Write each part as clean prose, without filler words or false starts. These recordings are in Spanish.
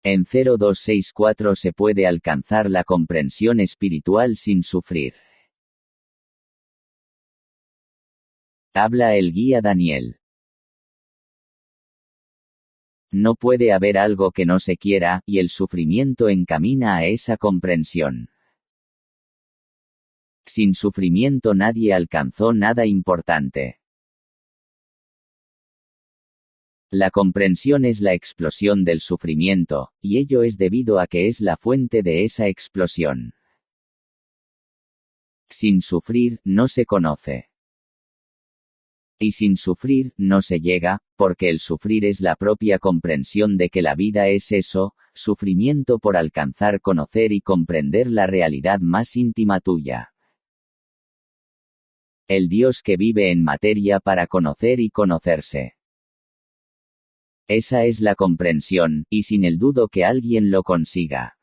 En 0264 se puede alcanzar la comprensión espiritual sin sufrir. Habla el guía Daniel. No puede haber algo que no se quiera, y el sufrimiento encamina a esa comprensión. Sin sufrimiento nadie alcanzó nada importante. La comprensión es la explosión del sufrimiento, y ello es debido a que es la fuente de esa explosión. Sin sufrir, no se conoce. Y sin sufrir, no se llega, porque el sufrir es la propia comprensión de que la vida es eso, sufrimiento por alcanzar conocer y comprender la realidad más íntima tuya. El Dios que vive en materia para conocer y conocerse. Esa es la comprensión, y sin el dudo que alguien lo consiga.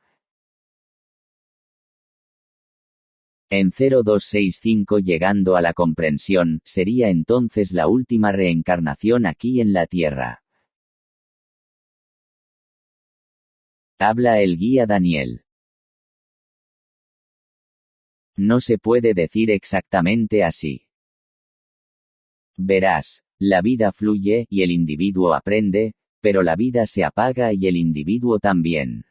En 0265 llegando a la comprensión, sería entonces la última reencarnación aquí en la Tierra. Habla el guía Daniel. No se puede decir exactamente así. Verás, la vida fluye y el individuo aprende, pero la vida se apaga y el individuo también.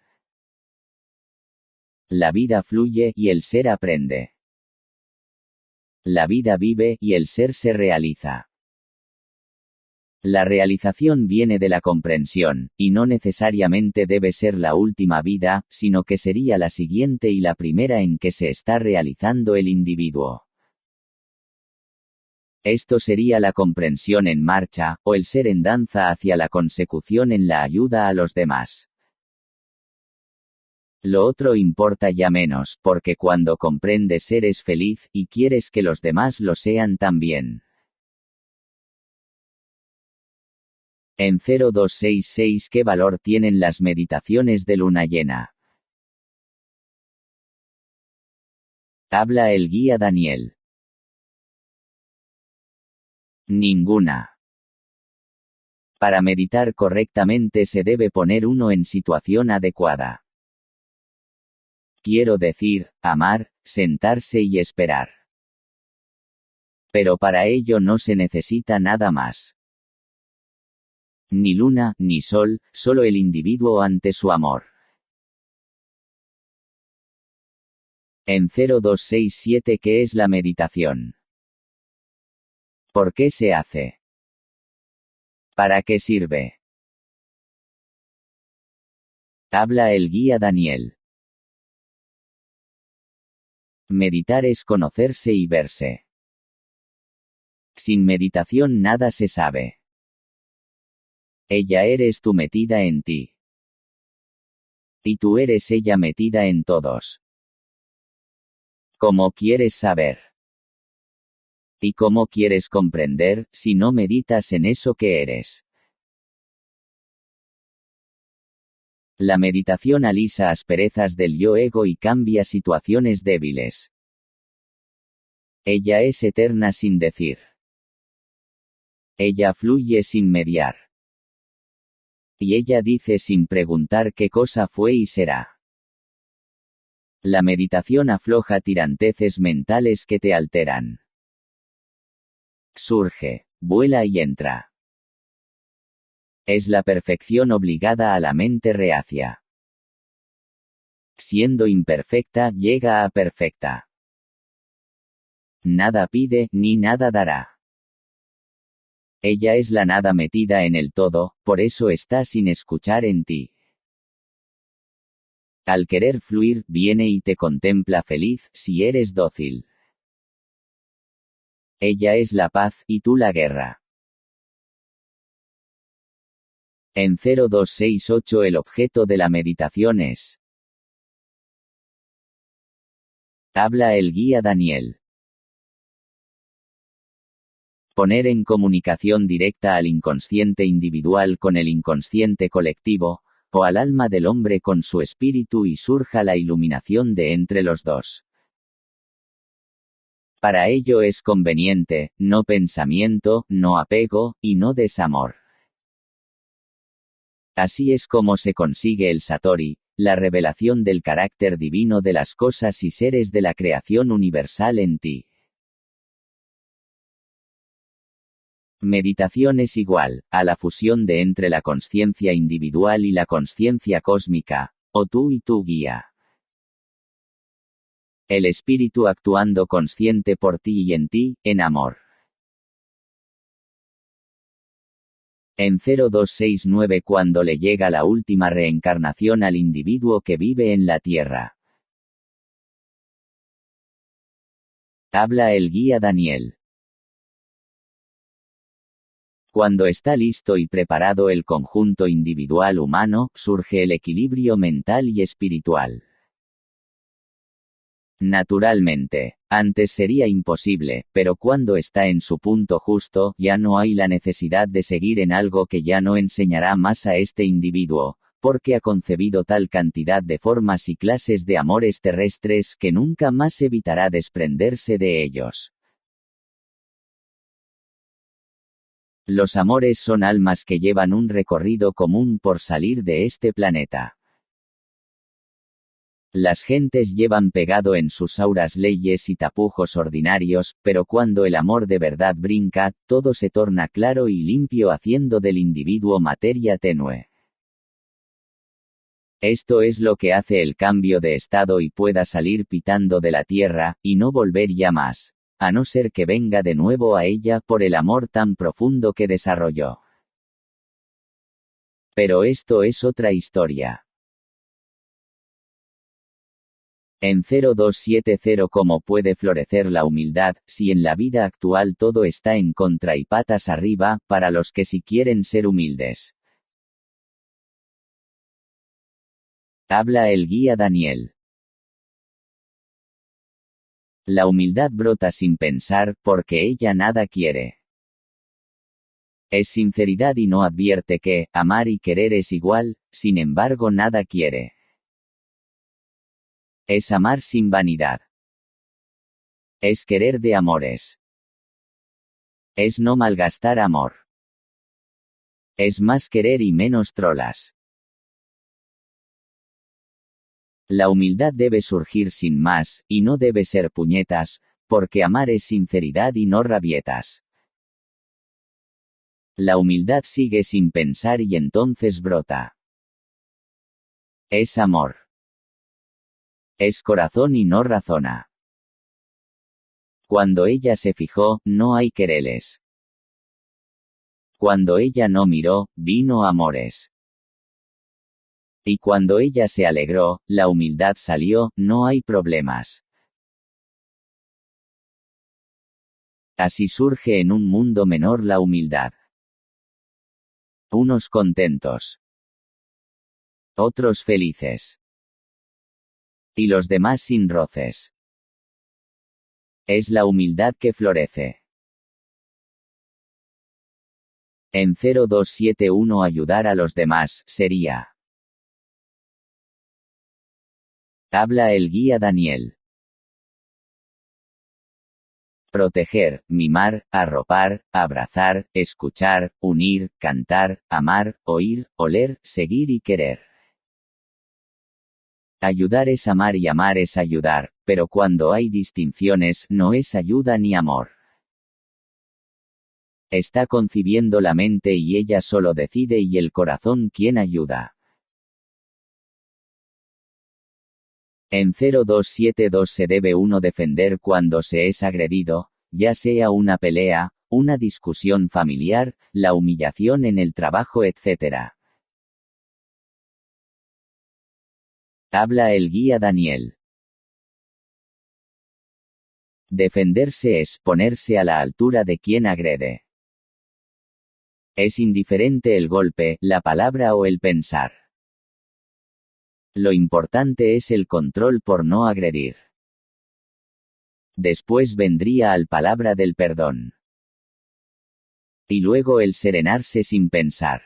La vida fluye y el ser aprende. La vida vive y el ser se realiza. La realización viene de la comprensión, y no necesariamente debe ser la última vida, sino que sería la siguiente y la primera en que se está realizando el individuo. Esto sería la comprensión en marcha, o el ser en danza hacia la consecución en la ayuda a los demás. Lo otro importa ya menos, porque cuando comprendes eres feliz, y quieres que los demás lo sean también. En 0266 ¿qué valor tienen las meditaciones de luna llena? Habla el guía Daniel. Ninguna. Para meditar correctamente se debe poner uno en situación adecuada. Quiero decir, amar, sentarse y esperar. Pero para ello no se necesita nada más. Ni luna, ni sol, solo el individuo ante su amor. En 0267 ¿qué es la meditación? ¿Por qué se hace? ¿Para qué sirve? Habla el guía Daniel. Meditar es conocerse y verse. Sin meditación nada se sabe. Ella eres tú metida en ti. Y tú eres ella metida en todos. ¿Cómo quieres saber? ¿Y cómo quieres comprender, si no meditas en eso que eres? La meditación alisa asperezas del yo ego y cambia situaciones débiles. Ella es eterna sin decir. Ella fluye sin mediar. Y ella dice sin preguntar qué cosa fue y será. La meditación afloja tiranteces mentales que te alteran. Surge, vuela y entra. Es la perfección obligada a la mente reacia. Siendo imperfecta, llega a perfecta. Nada pide, ni nada dará. Ella es la nada metida en el todo, por eso está sin escuchar en ti. Al querer fluir, viene y te contempla feliz, si eres dócil. Ella es la paz, y tú la guerra. En 0268 el objeto de la meditación es. Habla el guía Daniel. Poner en comunicación directa al inconsciente individual con el inconsciente colectivo, o al alma del hombre con su espíritu y surja la iluminación de entre los dos. Para ello es conveniente, no pensamiento, no apego, y no desamor. Así es como se consigue el Satori, la revelación del carácter divino de las cosas y seres de la creación universal en ti. Meditación es igual a la fusión de entre la consciencia individual y la consciencia cósmica, o tú y tu guía. El espíritu actuando consciente por ti y en ti, en amor. En 0269 cuando le llega la última reencarnación al individuo que vive en la Tierra. Habla el guía Daniel. Cuando está listo y preparado el conjunto individual humano, surge el equilibrio mental y espiritual. Naturalmente, antes sería imposible, pero cuando está en su punto justo, ya no hay la necesidad de seguir en algo que ya no enseñará más a este individuo, porque ha concebido tal cantidad de formas y clases de amores terrestres que nunca más evitará desprenderse de ellos. Los amores son almas que llevan un recorrido común por salir de este planeta. Las gentes llevan pegado en sus auras leyes y tapujos ordinarios, pero cuando el amor de verdad brinca, todo se torna claro y limpio haciendo del individuo materia tenue. Esto es lo que hace el cambio de estado y pueda salir pitando de la tierra, y no volver ya más, a no ser que venga de nuevo a ella por el amor tan profundo que desarrolló. Pero esto es otra historia. En 0270 ¿Cómo puede florecer la humildad, si en la vida actual todo está en contra y patas arriba, para los que sí quieren ser humildes? Habla el guía Daniel. La humildad brota sin pensar, porque ella nada quiere. Es sinceridad y no advierte que, amar y querer es igual, sin embargo nada quiere. Es amar sin vanidad. Es querer de amores. Es no malgastar amor. Es más querer y menos trolas. La humildad debe surgir sin más, y no debe ser puñetas, porque amar es sinceridad y no rabietas. La humildad sigue sin pensar y entonces brota. Es amor. Es corazón y no razona. Cuando ella se fijó, no hay quereles. Cuando ella no miró, vino amores. Y cuando ella se alegró, la humildad salió, no hay problemas. Así surge en un mundo menor la humildad. Unos contentos. Otros felices. Y los demás sin roces. Es la humildad que florece. En 0271 ayudar a los demás, sería. Habla el guía Daniel. Proteger, mimar, arropar, abrazar, escuchar, unir, cantar, amar, oír, oler, seguir y querer. Ayudar es amar y amar es ayudar, pero cuando hay distinciones no es ayuda ni amor. Está concibiendo la mente y ella solo decide y el corazón quien ayuda. En 0272 se debe uno defender cuando se es agredido, ya sea una pelea, una discusión familiar, la humillación en el trabajo, etc. Habla el guía Daniel. Defenderse es ponerse a la altura de quien agrede. Es indiferente el golpe, la palabra o el pensar. Lo importante es el control por no agredir. Después vendría al palabra del perdón. Y luego el serenarse sin pensar.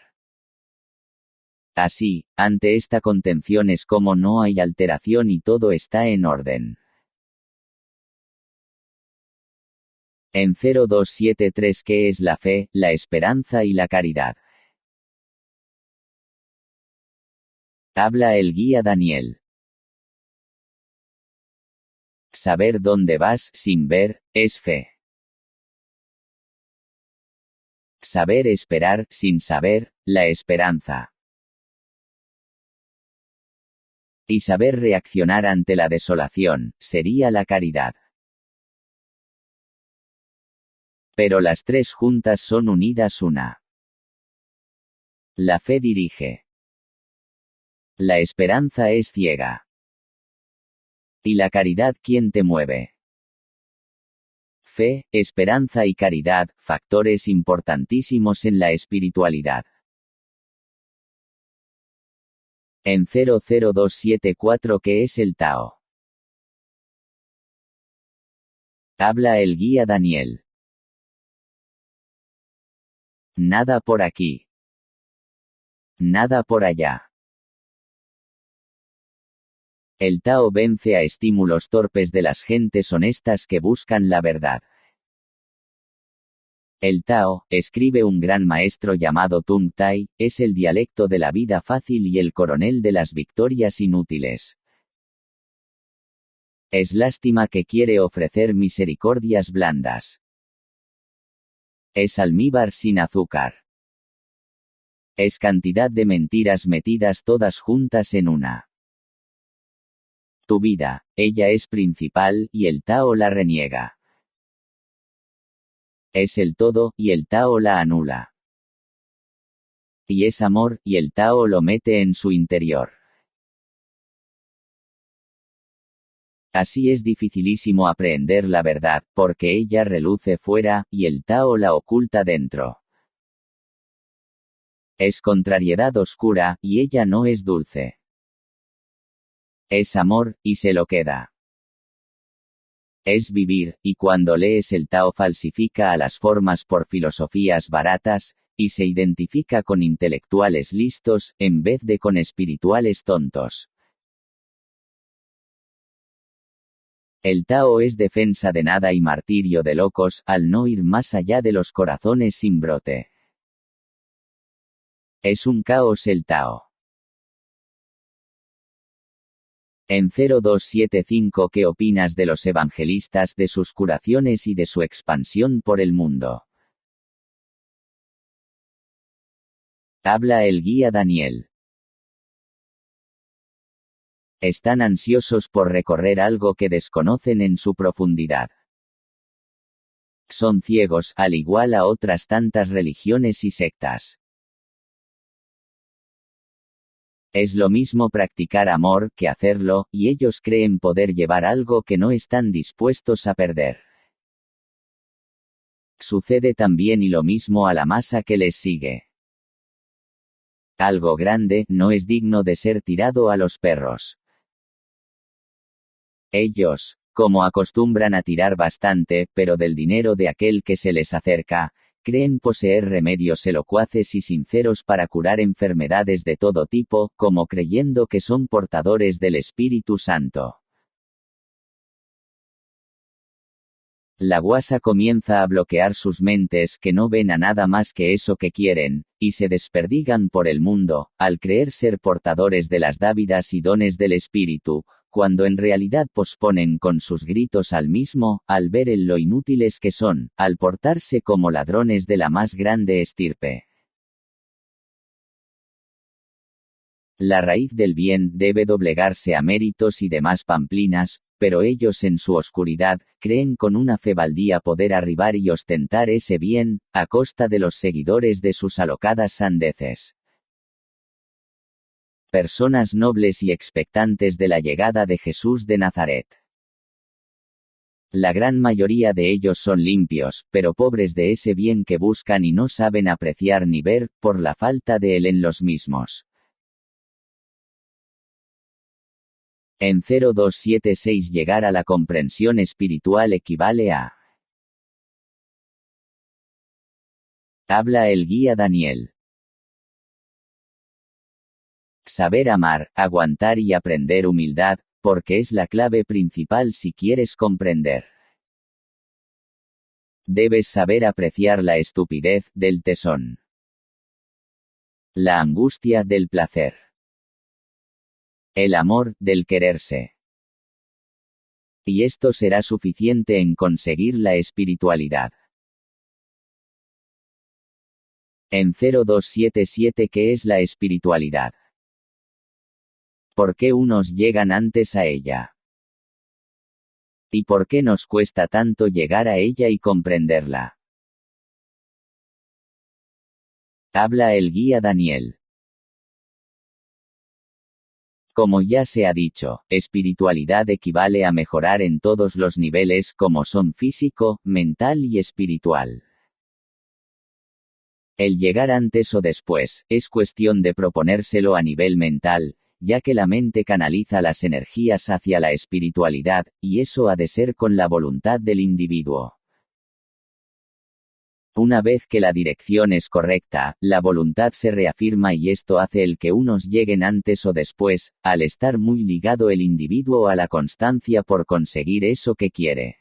Así, ante esta contención es como no hay alteración y todo está en orden. En 0273 ¿Qué es la fe, la esperanza y la caridad? Habla el guía Daniel. Saber dónde vas sin ver, es fe. Saber esperar sin saber, la esperanza. Y saber reaccionar ante la desolación, sería la caridad. Pero las tres juntas son unidas una. La fe dirige. La esperanza es ciega. ¿Y la caridad quién te mueve? Fe, esperanza y caridad, factores importantísimos en la espiritualidad. En 00274 ¿qué es el Tao? Habla el guía Daniel. Nada por aquí. Nada por allá. El Tao vence a estímulos torpes de las gentes honestas que buscan la verdad. El Tao, escribe un gran maestro llamado Tung Tai, es el dialecto de la vida fácil y el coronel de las victorias inútiles. Es lástima que quiere ofrecer misericordias blandas. Es almíbar sin azúcar. Es cantidad de mentiras metidas todas juntas en una. Tu vida, ella es principal, y el Tao la reniega. Es el todo, y el Tao la anula. Y es amor, y el Tao lo mete en su interior. Así es dificilísimo aprehender la verdad, porque ella reluce fuera, y el Tao la oculta dentro. Es contrariedad oscura, y ella no es dulce. Es amor, y se lo queda. Es vivir, y cuando lees el Tao falsifica a las formas por filosofías baratas, y se identifica con intelectuales listos, en vez de con espirituales tontos. El Tao es defensa de nada y martirio de locos, al no ir más allá de los corazones sin brote. Es un caos el Tao. En 0275 ¿qué opinas de los evangelistas, de sus curaciones y de su expansión por el mundo? Habla el guía Daniel. Están ansiosos por recorrer algo que desconocen en su profundidad. Son ciegos, al igual a otras tantas religiones y sectas. Es lo mismo practicar amor que hacerlo, y ellos creen poder llevar algo que no están dispuestos a perder. Sucede también y lo mismo a la masa que les sigue. Algo grande no es digno de ser tirado a los perros. Ellos, como acostumbran a tirar bastante, pero del dinero de aquel que se les acerca, creen poseer remedios elocuaces y sinceros para curar enfermedades de todo tipo, como creyendo que son portadores del Espíritu Santo. La guasa comienza a bloquear sus mentes que no ven a nada más que eso que quieren, y se desperdigan por el mundo, al creer ser portadores de las dávidas y dones del Espíritu, cuando en realidad posponen con sus gritos al mismo, al ver en lo inútiles que son, al portarse como ladrones de la más grande estirpe. La raíz del bien debe doblegarse a méritos y demás pamplinas, pero ellos en su oscuridad, creen con una fe baldía poder arribar y ostentar ese bien, a costa de los seguidores de sus alocadas sandeces. Personas nobles y expectantes de la llegada de Jesús de Nazaret. La gran mayoría de ellos son limpios, pero pobres de ese bien que buscan y no saben apreciar ni ver, por la falta de él en los mismos. En 0276 llegar a la comprensión espiritual equivale a. Habla el guía Daniel. Saber amar, aguantar y aprender humildad, porque es la clave principal si quieres comprender. Debes saber apreciar la estupidez del tesón. La angustia del placer. El amor, del quererse. Y esto será suficiente en conseguir la espiritualidad. En 0277, ¿qué es la espiritualidad? ¿Por qué unos llegan antes a ella? ¿Y por qué nos cuesta tanto llegar a ella y comprenderla? Habla el guía Daniel. Como ya se ha dicho, espiritualidad equivale a mejorar en todos los niveles como son físico, mental y espiritual. El llegar antes o después, es cuestión de proponérselo a nivel mental, ya que la mente canaliza las energías hacia la espiritualidad, y eso ha de ser con la voluntad del individuo. Una vez que la dirección es correcta, la voluntad se reafirma y esto hace el que unos lleguen antes o después, al estar muy ligado el individuo a la constancia por conseguir eso que quiere.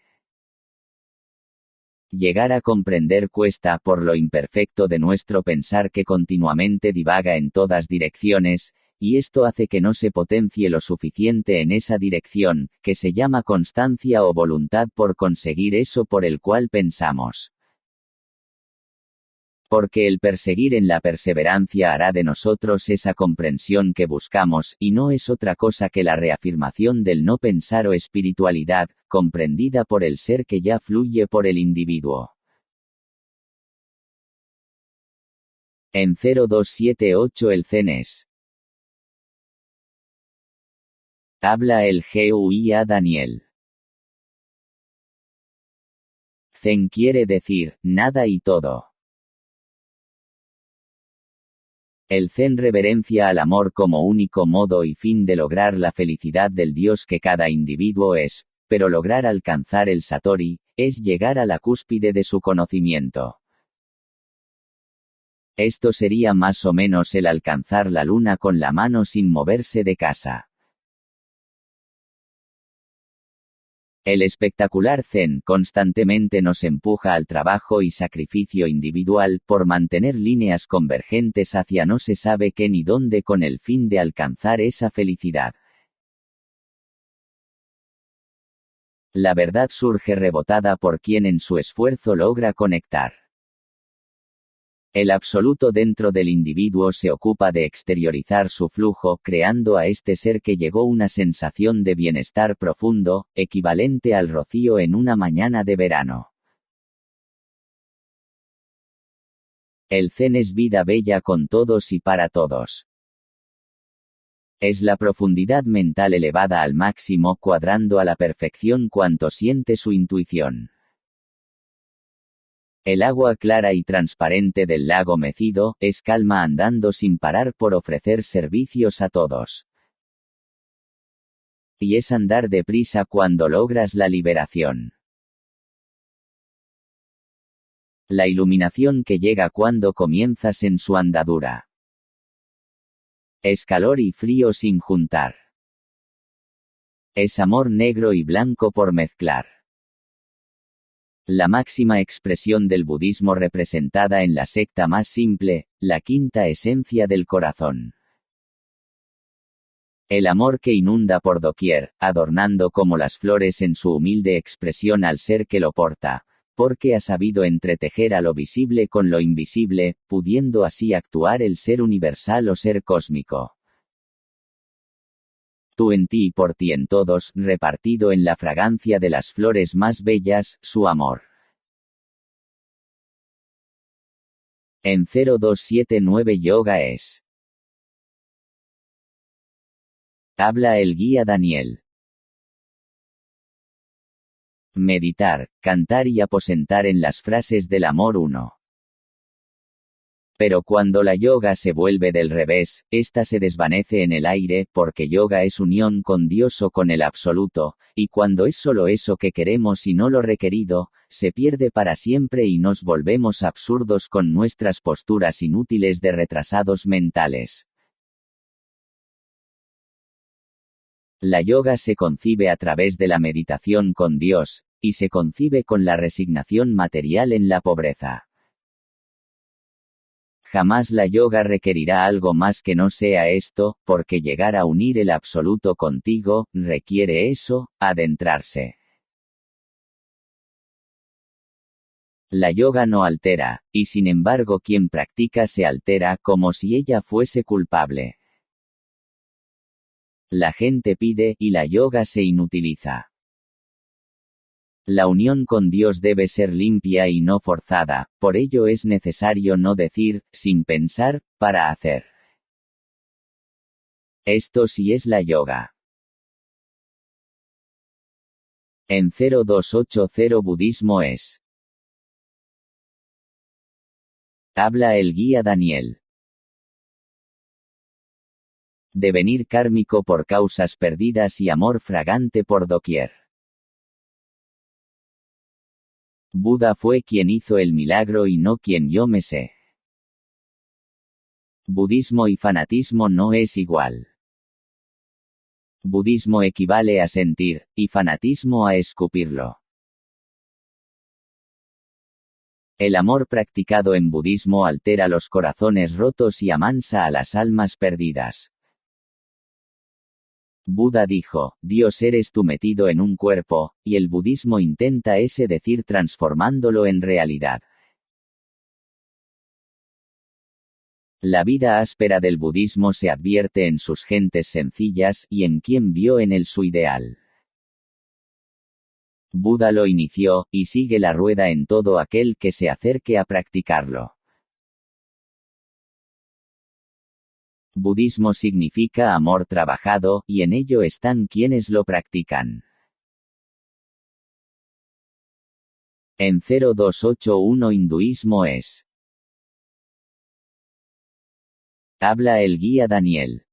Llegar a comprender cuesta por lo imperfecto de nuestro pensar que continuamente divaga en todas direcciones, y esto hace que no se potencie lo suficiente en esa dirección, que se llama constancia o voluntad por conseguir eso por el cual pensamos. Porque el perseguir en la perseverancia hará de nosotros esa comprensión que buscamos, y no es otra cosa que la reafirmación del no pensar o espiritualidad, comprendida por el ser que ya fluye por el individuo. En 0278 el CENES. Habla el GUIA Daniel. Zen quiere decir, nada y todo. El Zen reverencia al amor como único modo y fin de lograr la felicidad del Dios que cada individuo es, pero lograr alcanzar el Satori, es llegar a la cúspide de su conocimiento. Esto sería más o menos el alcanzar la luna con la mano sin moverse de casa. El espectacular Zen constantemente nos empuja al trabajo y sacrificio individual por mantener líneas convergentes hacia no se sabe qué ni dónde con el fin de alcanzar esa felicidad. La verdad surge rebotada por quien en su esfuerzo logra conectar. El absoluto dentro del individuo se ocupa de exteriorizar su flujo, creando a este ser que llegó una sensación de bienestar profundo, equivalente al rocío en una mañana de verano. El Zen es vida bella con todos y para todos. Es la profundidad mental elevada al máximo, cuadrando a la perfección cuanto siente su intuición. El agua clara y transparente del lago mecido, es calma andando sin parar por ofrecer servicios a todos. Y es andar deprisa cuando logras la liberación. La iluminación que llega cuando comienzas en su andadura. Es calor y frío sin juntar. Es amor negro y blanco por mezclar. La máxima expresión del budismo representada en la secta más simple, la quinta esencia del corazón. El amor que inunda por doquier, adornando como las flores en su humilde expresión al ser que lo porta, porque ha sabido entretejer a lo visible con lo invisible, pudiendo así actuar el ser universal o ser cósmico. Tú en ti y por ti en todos, repartido en la fragancia de las flores más bellas, su amor. En 0279 Yoga es. Habla el guía Daniel. Meditar, cantar y aposentar en las frases del amor uno. Pero cuando la yoga se vuelve del revés, ésta se desvanece en el aire, porque yoga es unión con Dios o con el absoluto, y cuando es solo eso que queremos y no lo requerido, se pierde para siempre y nos volvemos absurdos con nuestras posturas inútiles de retrasados mentales. La yoga se concibe a través de la meditación con Dios, y se concibe con la resignación material en la pobreza. Jamás la yoga requerirá algo más que no sea esto, porque llegar a unir el absoluto contigo, requiere eso, adentrarse. La yoga no altera, y sin embargo quien practica se altera como si ella fuese culpable. La gente pide y la yoga se inutiliza. La unión con Dios debe ser limpia y no forzada, por ello es necesario no decir, sin pensar, para hacer. Esto sí es la yoga. En 0280 Budismo es. Habla el guía Daniel. Devenir kármico por causas perdidas y amor fragante por doquier. Buda fue quien hizo el milagro y no quien yo me sé. Budismo y fanatismo no es igual. Budismo equivale a sentir, y fanatismo a escupirlo. El amor practicado en budismo altera los corazones rotos y amansa a las almas perdidas. Buda dijo, Dios eres tú metido en un cuerpo, y el budismo intenta ese decir transformándolo en realidad. La vida áspera del budismo se advierte en sus gentes sencillas y en quien vio en él su ideal. Buda lo inició, y sigue la rueda en todo aquel que se acerque a practicarlo. Budismo significa amor trabajado, y en ello están quienes lo practican. En 0281 Hinduismo es. Habla el guía Daniel.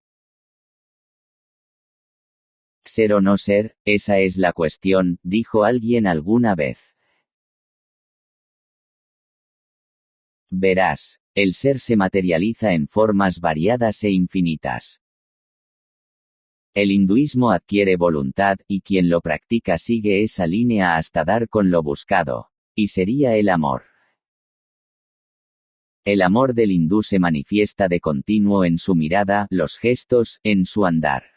Ser o no ser, esa es la cuestión, dijo alguien alguna vez. Verás, el ser se materializa en formas variadas e infinitas. El hinduismo adquiere voluntad, y quien lo practica sigue esa línea hasta dar con lo buscado, y sería el amor. El amor del hindú se manifiesta de continuo en su mirada, los gestos, en su andar.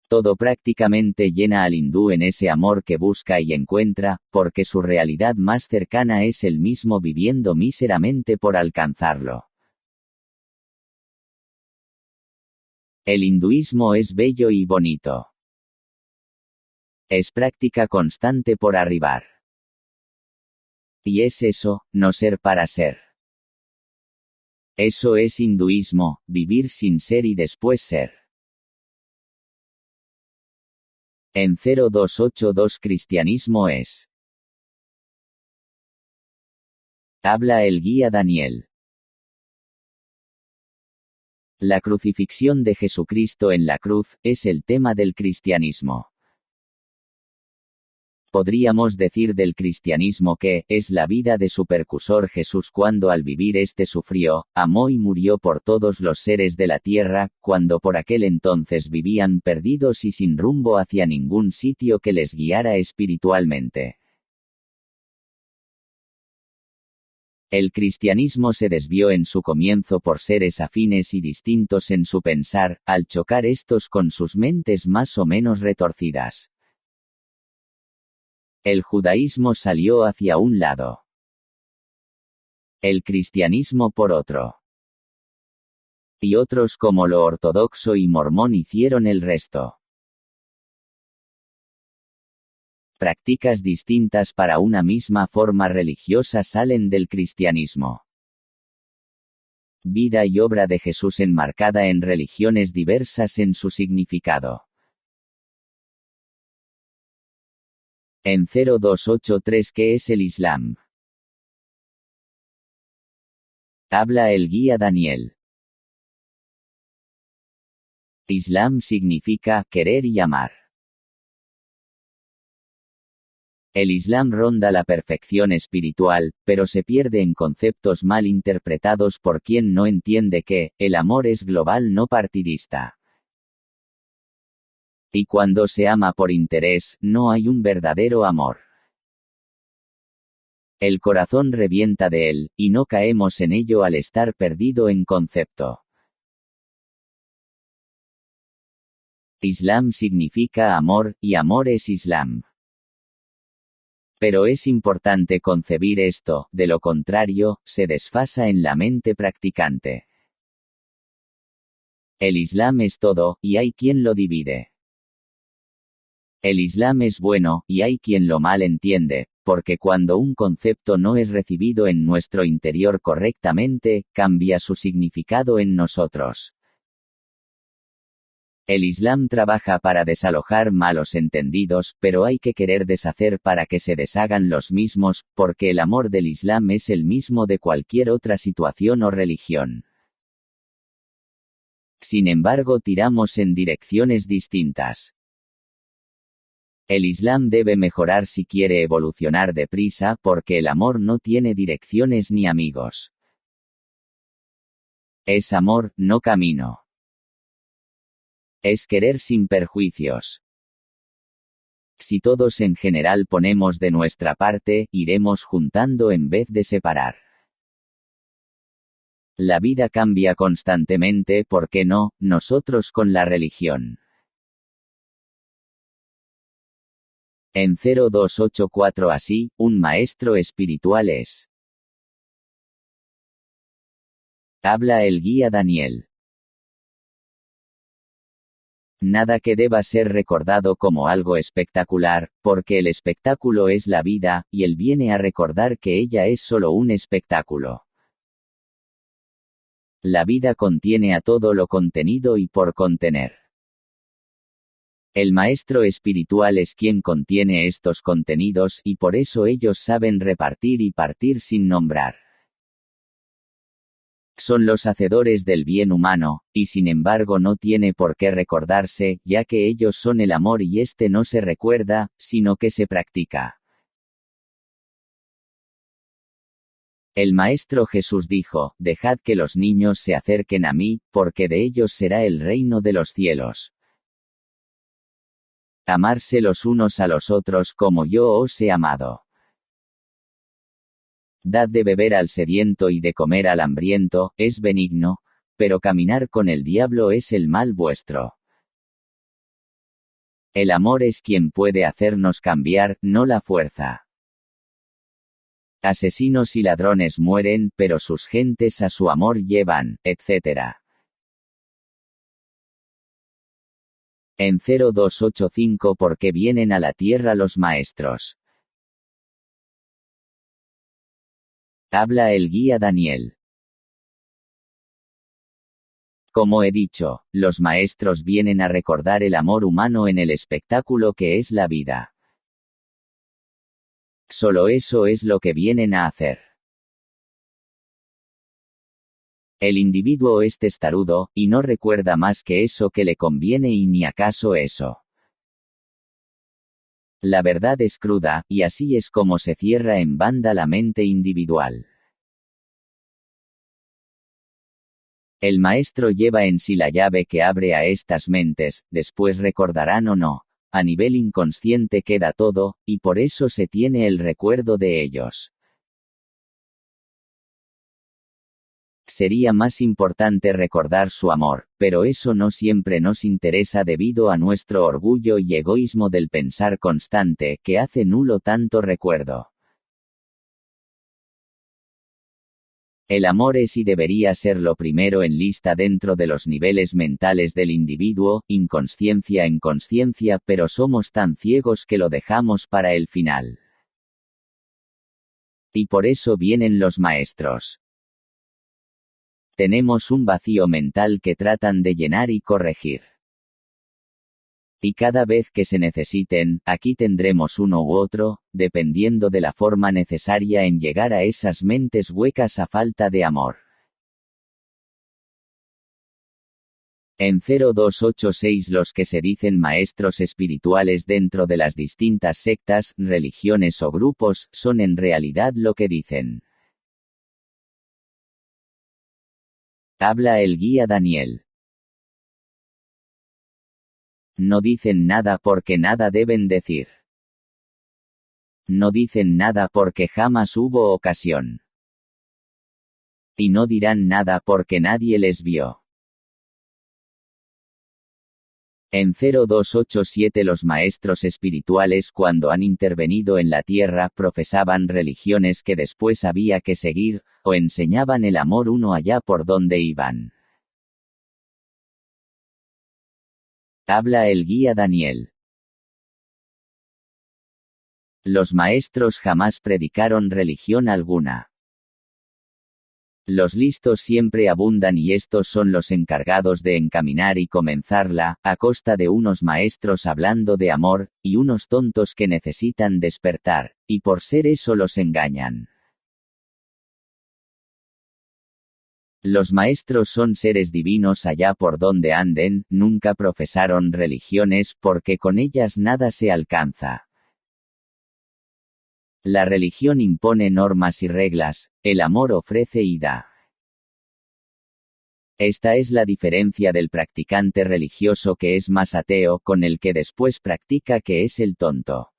Todo prácticamente llena al hindú en ese amor que busca y encuentra, porque su realidad más cercana es él mismo viviendo míseramente por alcanzarlo. El hinduismo es bello y bonito. Es práctica constante por arribar. Y es eso, no ser para ser. Eso es hinduismo, vivir sin ser y después ser. En 0282 Cristianismo es. Habla el guía Daniel. La crucifixión de Jesucristo en la cruz, es el tema del cristianismo. Podríamos decir del cristianismo que, es la vida de su precursor Jesús cuando al vivir éste sufrió, amó y murió por todos los seres de la tierra, cuando por aquel entonces vivían perdidos y sin rumbo hacia ningún sitio que les guiara espiritualmente. El cristianismo se desvió en su comienzo por seres afines y distintos en su pensar, al chocar estos con sus mentes más o menos retorcidas. El judaísmo salió hacia un lado. El cristianismo por otro. Y otros como lo ortodoxo y mormón hicieron el resto. Prácticas distintas para una misma forma religiosa salen del cristianismo. Vida y obra de Jesús enmarcada en religiones diversas en su significado. En 0283 ¿Qué es el Islam? Habla el guía Daniel. Islam significa querer y amar. El Islam ronda la perfección espiritual, pero se pierde en conceptos mal interpretados por quien no entiende que, el amor es global no partidista. Y cuando se ama por interés, no hay un verdadero amor. El corazón revienta de él, y no caemos en ello al estar perdido en concepto. Islam significa amor, y amor es Islam. Pero es importante concebir esto, de lo contrario, se desfasa en la mente practicante. El Islam es todo, y hay quien lo divide. El Islam es bueno, y hay quien lo mal entiende, porque cuando un concepto no es recibido en nuestro interior correctamente, cambia su significado en nosotros. El Islam trabaja para desalojar malos entendidos, pero hay que querer deshacer para que se deshagan los mismos, porque el amor del Islam es el mismo de cualquier otra situación o religión. Sin embargo, tiramos en direcciones distintas. El Islam debe mejorar si quiere evolucionar deprisa, porque el amor no tiene direcciones ni amigos. Es amor, no camino. Es querer sin perjuicios. Si todos en general ponemos de nuestra parte, iremos juntando en vez de separar. La vida cambia constantemente, ¿por qué no, nosotros con la religión? En 0284 así, un maestro espiritual es. Habla el guía Daniel. Nada que deba ser recordado como algo espectacular, porque el espectáculo es la vida, y él viene a recordar que ella es solo un espectáculo. La vida contiene a todo lo contenido y por contener. El maestro espiritual es quien contiene estos contenidos, y por eso ellos saben repartir y partir sin nombrar. Son los hacedores del bien humano, y sin embargo no tiene por qué recordarse, ya que ellos son el amor y este no se recuerda, sino que se practica. El Maestro Jesús dijo, dejad que los niños se acerquen a mí, porque de ellos será el reino de los cielos. Amarse los unos a los otros como yo os he amado. Dad de beber al sediento y de comer al hambriento, es benigno, pero caminar con el diablo es el mal vuestro. El amor es quien puede hacernos cambiar, no la fuerza. Asesinos y ladrones mueren, pero sus gentes a su amor llevan, etc. En 0285 ¿por qué vienen a la tierra los maestros? Habla el guía Daniel. Como he dicho, los maestros vienen a recordar el amor humano en el espectáculo que es la vida. Solo eso es lo que vienen a hacer. El individuo es testarudo, y no recuerda más que eso que le conviene y ni acaso eso. La verdad es cruda, y así es como se cierra en banda la mente individual. El maestro lleva en sí la llave que abre a estas mentes, después recordarán o no. A nivel inconsciente queda todo, y por eso se tiene el recuerdo de ellos. Sería más importante recordar su amor, pero eso no siempre nos interesa debido a nuestro orgullo y egoísmo del pensar constante, que hace nulo tanto recuerdo. El amor es y debería ser lo primero en lista dentro de los niveles mentales del individuo, inconsciencia en consciencia, pero somos tan ciegos que lo dejamos para el final. Y por eso vienen los maestros. Tenemos un vacío mental que tratan de llenar y corregir. Y cada vez que se necesiten, aquí tendremos uno u otro, dependiendo de la forma necesaria en llegar a esas mentes huecas a falta de amor. En 0286 los que se dicen maestros espirituales dentro de las distintas sectas, religiones o grupos, son en realidad lo que dicen. Habla el guía Daniel. No dicen nada porque nada deben decir. No dicen nada porque jamás hubo ocasión. Y no dirán nada porque nadie les vio. En 0287 los maestros espirituales cuando han intervenido en la tierra profesaban religiones que después había que seguir, o enseñaban el amor uno allá por donde iban. Habla el guía Daniel. Los maestros jamás predicaron religión alguna. Los listos siempre abundan y estos son los encargados de encaminar y comenzarla, a costa de unos maestros hablando de amor, y unos tontos que necesitan despertar, y por ser eso los engañan. Los maestros son seres divinos allá por donde anden, nunca profesaron religiones porque con ellas nada se alcanza. La religión impone normas y reglas, el amor ofrece y da. Esta es la diferencia del practicante religioso que es más ateo con el que después practica que es el tonto.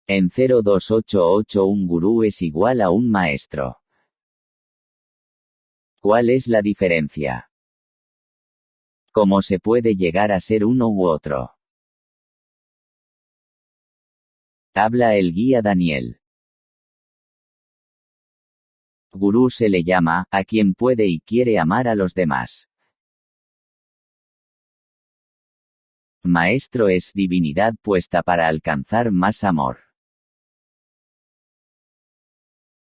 En 0288 un gurú es igual a un maestro. ¿Cuál es la diferencia? ¿Cómo se puede llegar a ser uno u otro? Habla el guía Daniel. Gurú se le llama, a quien puede y quiere amar a los demás. Maestro es divinidad puesta para alcanzar más amor.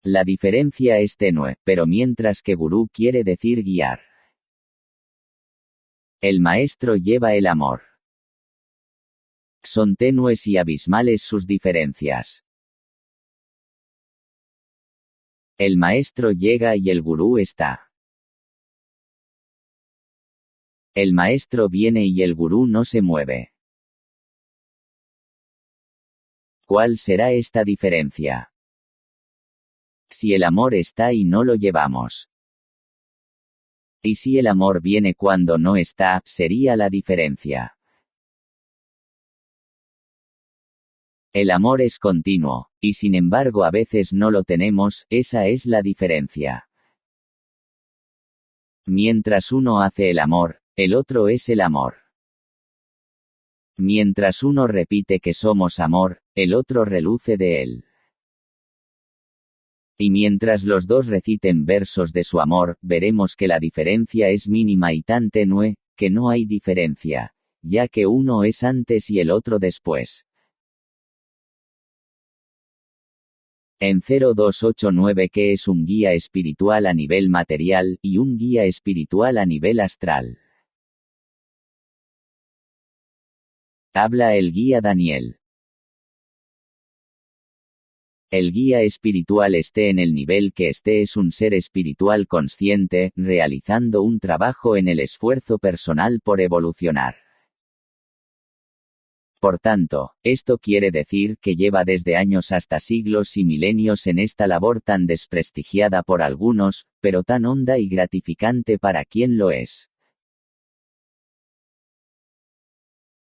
La diferencia es tenue, pero mientras que gurú quiere decir guiar. El maestro lleva el amor. Son tenues y abismales sus diferencias. El maestro llega y el gurú está. El maestro viene y el gurú no se mueve. ¿Cuál será esta diferencia? Si el amor está y no lo llevamos. Y si el amor viene cuando no está, sería la diferencia. El amor es continuo, y sin embargo a veces no lo tenemos, esa es la diferencia. Mientras uno hace el amor, el otro es el amor. Mientras uno repite que somos amor, el otro reluce de él. Y mientras los dos reciten versos de su amor, veremos que la diferencia es mínima y tan tenue, que no hay diferencia, ya que uno es antes y el otro después. En 0289 ¿qué es un guía espiritual a nivel material y un guía espiritual a nivel astral? Habla el guía Daniel. El guía espiritual esté en el nivel que esté es un ser espiritual consciente, realizando un trabajo en el esfuerzo personal por evolucionar. Por tanto, esto quiere decir que lleva desde años hasta siglos y milenios en esta labor tan desprestigiada por algunos, pero tan honda y gratificante para quien lo es.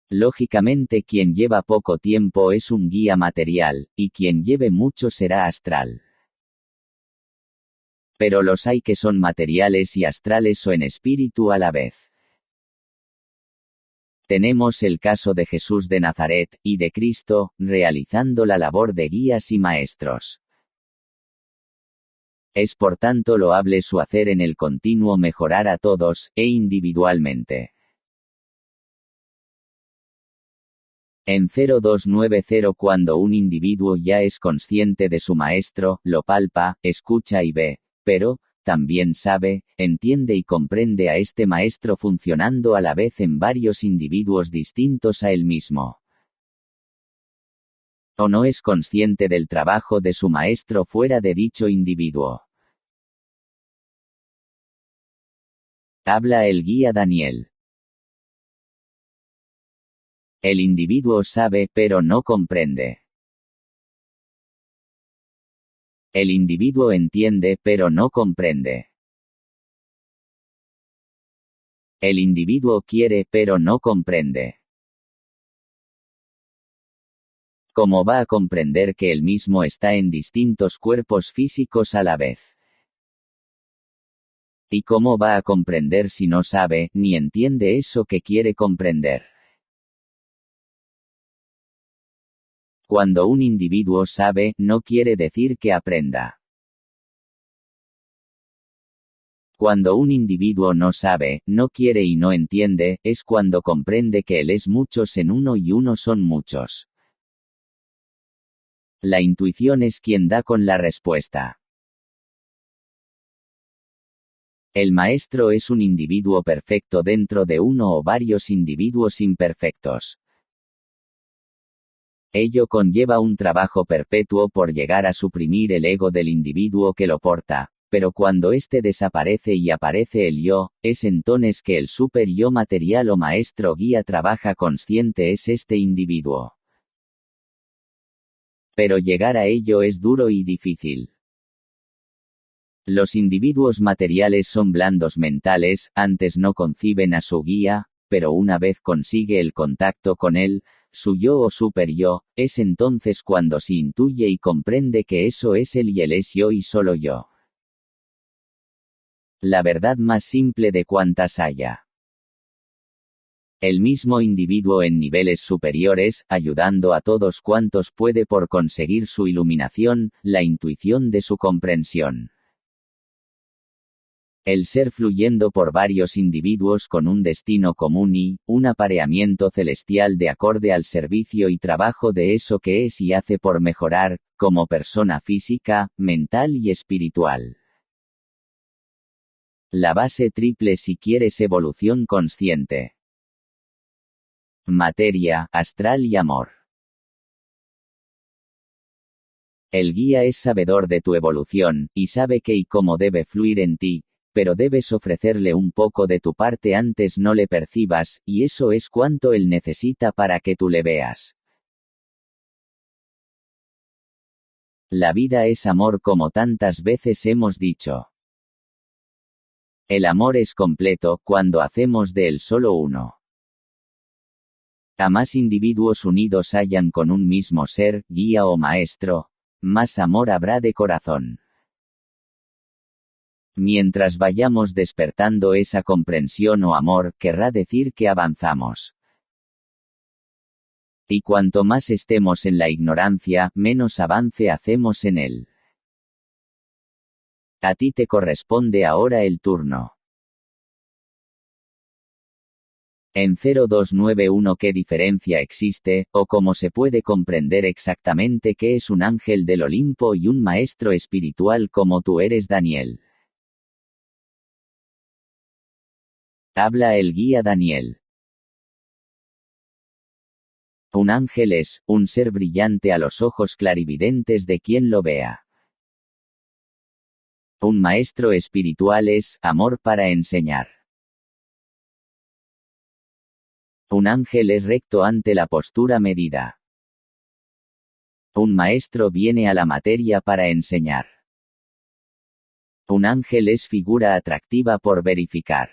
Lógicamente quien lleva poco tiempo es un guía material, y quien lleve mucho será astral. Pero los hay que son materiales y astrales o en espíritu a la vez. Tenemos el caso de Jesús de Nazaret, y de Cristo, realizando la labor de guías y maestros. Es por tanto loable su hacer en el continuo mejorar a todos, e individualmente. En 0290 cuando un individuo ya es consciente de su maestro, lo palpa, escucha y ve, pero, también sabe, entiende y comprende a este maestro funcionando a la vez en varios individuos distintos a él mismo. O no es consciente del trabajo de su maestro fuera de dicho individuo. Habla el guía Daniel. El individuo sabe pero no comprende. El individuo entiende pero no comprende. El individuo quiere pero no comprende. ¿Cómo va a comprender que él mismo está en distintos cuerpos físicos a la vez? ¿Y cómo va a comprender si no sabe, ni entiende eso que quiere comprender? Cuando un individuo sabe, no quiere decir que aprenda. Cuando un individuo no sabe, no quiere y no entiende, es cuando comprende que él es muchos en uno y uno son muchos. La intuición es quien da con la respuesta. El maestro es un individuo perfecto dentro de uno o varios individuos imperfectos. Ello conlleva un trabajo perpetuo por llegar a suprimir el ego del individuo que lo porta, pero cuando éste desaparece y aparece el yo, es entonces que el super yo material o maestro guía trabaja consciente es este individuo. Pero llegar a ello es duro y difícil. Los individuos materiales son blandos mentales, antes no conciben a su guía, pero una vez consigue el contacto con él, su yo o super yo, es entonces cuando se intuye y comprende que eso es él y él es yo y solo yo. La verdad más simple de cuantas haya. El mismo individuo en niveles superiores, ayudando a todos cuantos puede por conseguir su iluminación, la intuición de su comprensión. El ser fluyendo por varios individuos con un destino común y, un apareamiento celestial de acorde al servicio y trabajo de eso que es y hace por mejorar, como persona física, mental y espiritual. La base triple si quieres evolución consciente. Materia, astral y amor. El guía es sabedor de tu evolución, y sabe qué y cómo debe fluir en ti, pero debes ofrecerle un poco de tu parte antes no le percibas, y eso es cuanto él necesita para que tú le veas. La vida es amor como tantas veces hemos dicho. El amor es completo cuando hacemos de él solo uno. A más individuos unidos hayan con un mismo ser, guía o maestro, más amor habrá de corazón. Mientras vayamos despertando esa comprensión o amor, querrá decir que avanzamos. Y cuanto más estemos en la ignorancia, menos avance hacemos en él. A ti te corresponde ahora el turno. En 0291 ¿qué diferencia existe, o cómo se puede comprender exactamente qué es un ángel del Olimpo y un maestro espiritual como tú eres Daniel? Habla el guía Daniel. Un ángel es, un ser brillante a los ojos clarividentes de quien lo vea. Un maestro espiritual es, amor para enseñar. Un ángel es recto ante la postura medida. Un maestro viene a la materia para enseñar. Un ángel es figura atractiva por verificar.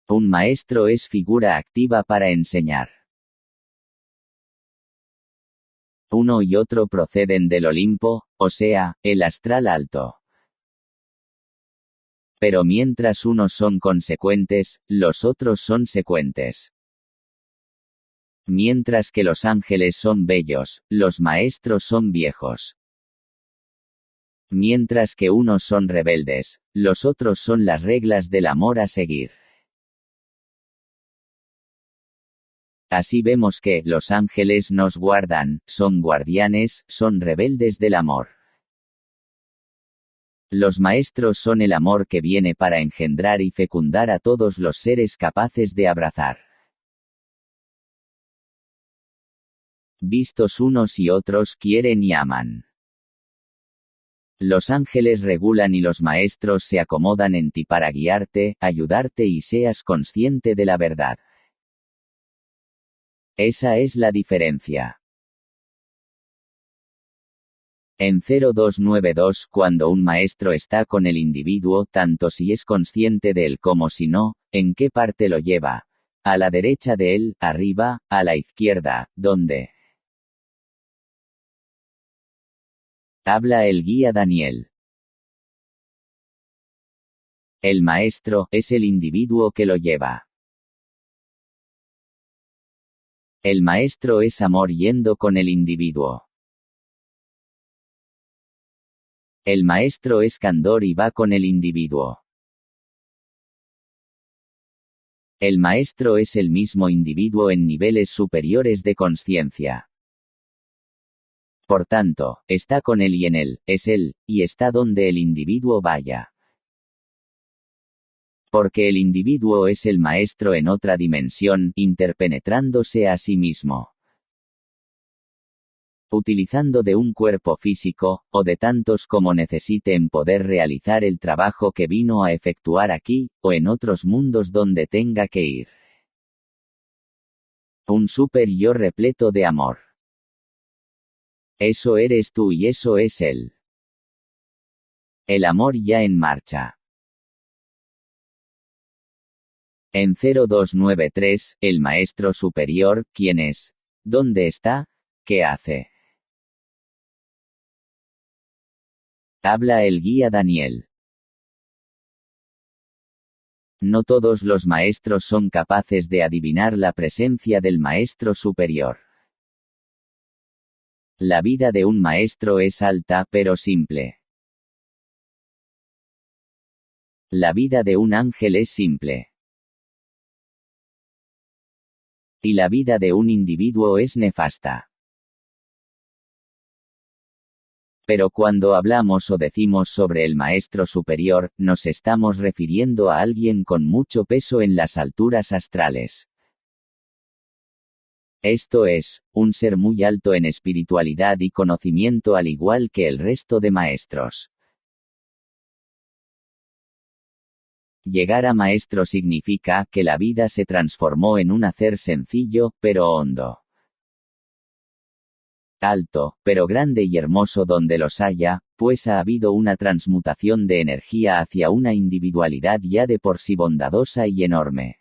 Un maestro es figura activa para enseñar. Uno y otro proceden del Olimpo, o sea, el astral alto. Pero mientras unos son consecuentes, los otros son secuentes. Mientras que los ángeles son bellos, los maestros son viejos. Mientras que unos son rebeldes, los otros son las reglas del amor a seguir. Así vemos que, los ángeles nos guardan, son guardianes, son rebeldes del amor. Los maestros son el amor que viene para engendrar y fecundar a todos los seres capaces de abrazar. Vistos unos y otros quieren y aman. Los ángeles regulan y los maestros se acomodan en ti para guiarte, ayudarte y seas consciente de la verdad. Esa es la diferencia. En 0292, cuando un maestro está con el individuo, tanto si es consciente de él como si no, ¿en qué parte lo lleva? A la derecha de él, arriba, a la izquierda, ¿dónde? Habla el guía Daniel. El maestro es el individuo que lo lleva. El maestro es amor yendo con el individuo. El maestro es candor y va con el individuo. El maestro es el mismo individuo en niveles superiores de conciencia. Por tanto, está con él y en él, es él, y está donde el individuo vaya. Porque el individuo es el maestro en otra dimensión, interpenetrándose a sí mismo. Utilizando de un cuerpo físico, o de tantos como necesite en poder realizar el trabajo que vino a efectuar aquí, o en otros mundos donde tenga que ir. Un super yo repleto de amor. Eso eres tú y eso es él. El amor ya en marcha. En 0293, el maestro superior, ¿quién es? ¿Dónde está? ¿Qué hace? Habla el guía Daniel. No todos los maestros son capaces de adivinar la presencia del maestro superior. La vida de un maestro es alta pero simple. La vida de un ángel es simple. Y la vida de un individuo es nefasta. Pero cuando hablamos o decimos sobre el maestro superior, nos estamos refiriendo a alguien con mucho peso en las alturas astrales. Esto es, un ser muy alto en espiritualidad y conocimiento al igual que el resto de maestros. Llegar a maestro significa que la vida se transformó en un hacer sencillo, pero hondo. Alto, pero grande y hermoso donde los haya, pues ha habido una transmutación de energía hacia una individualidad ya de por sí bondadosa y enorme.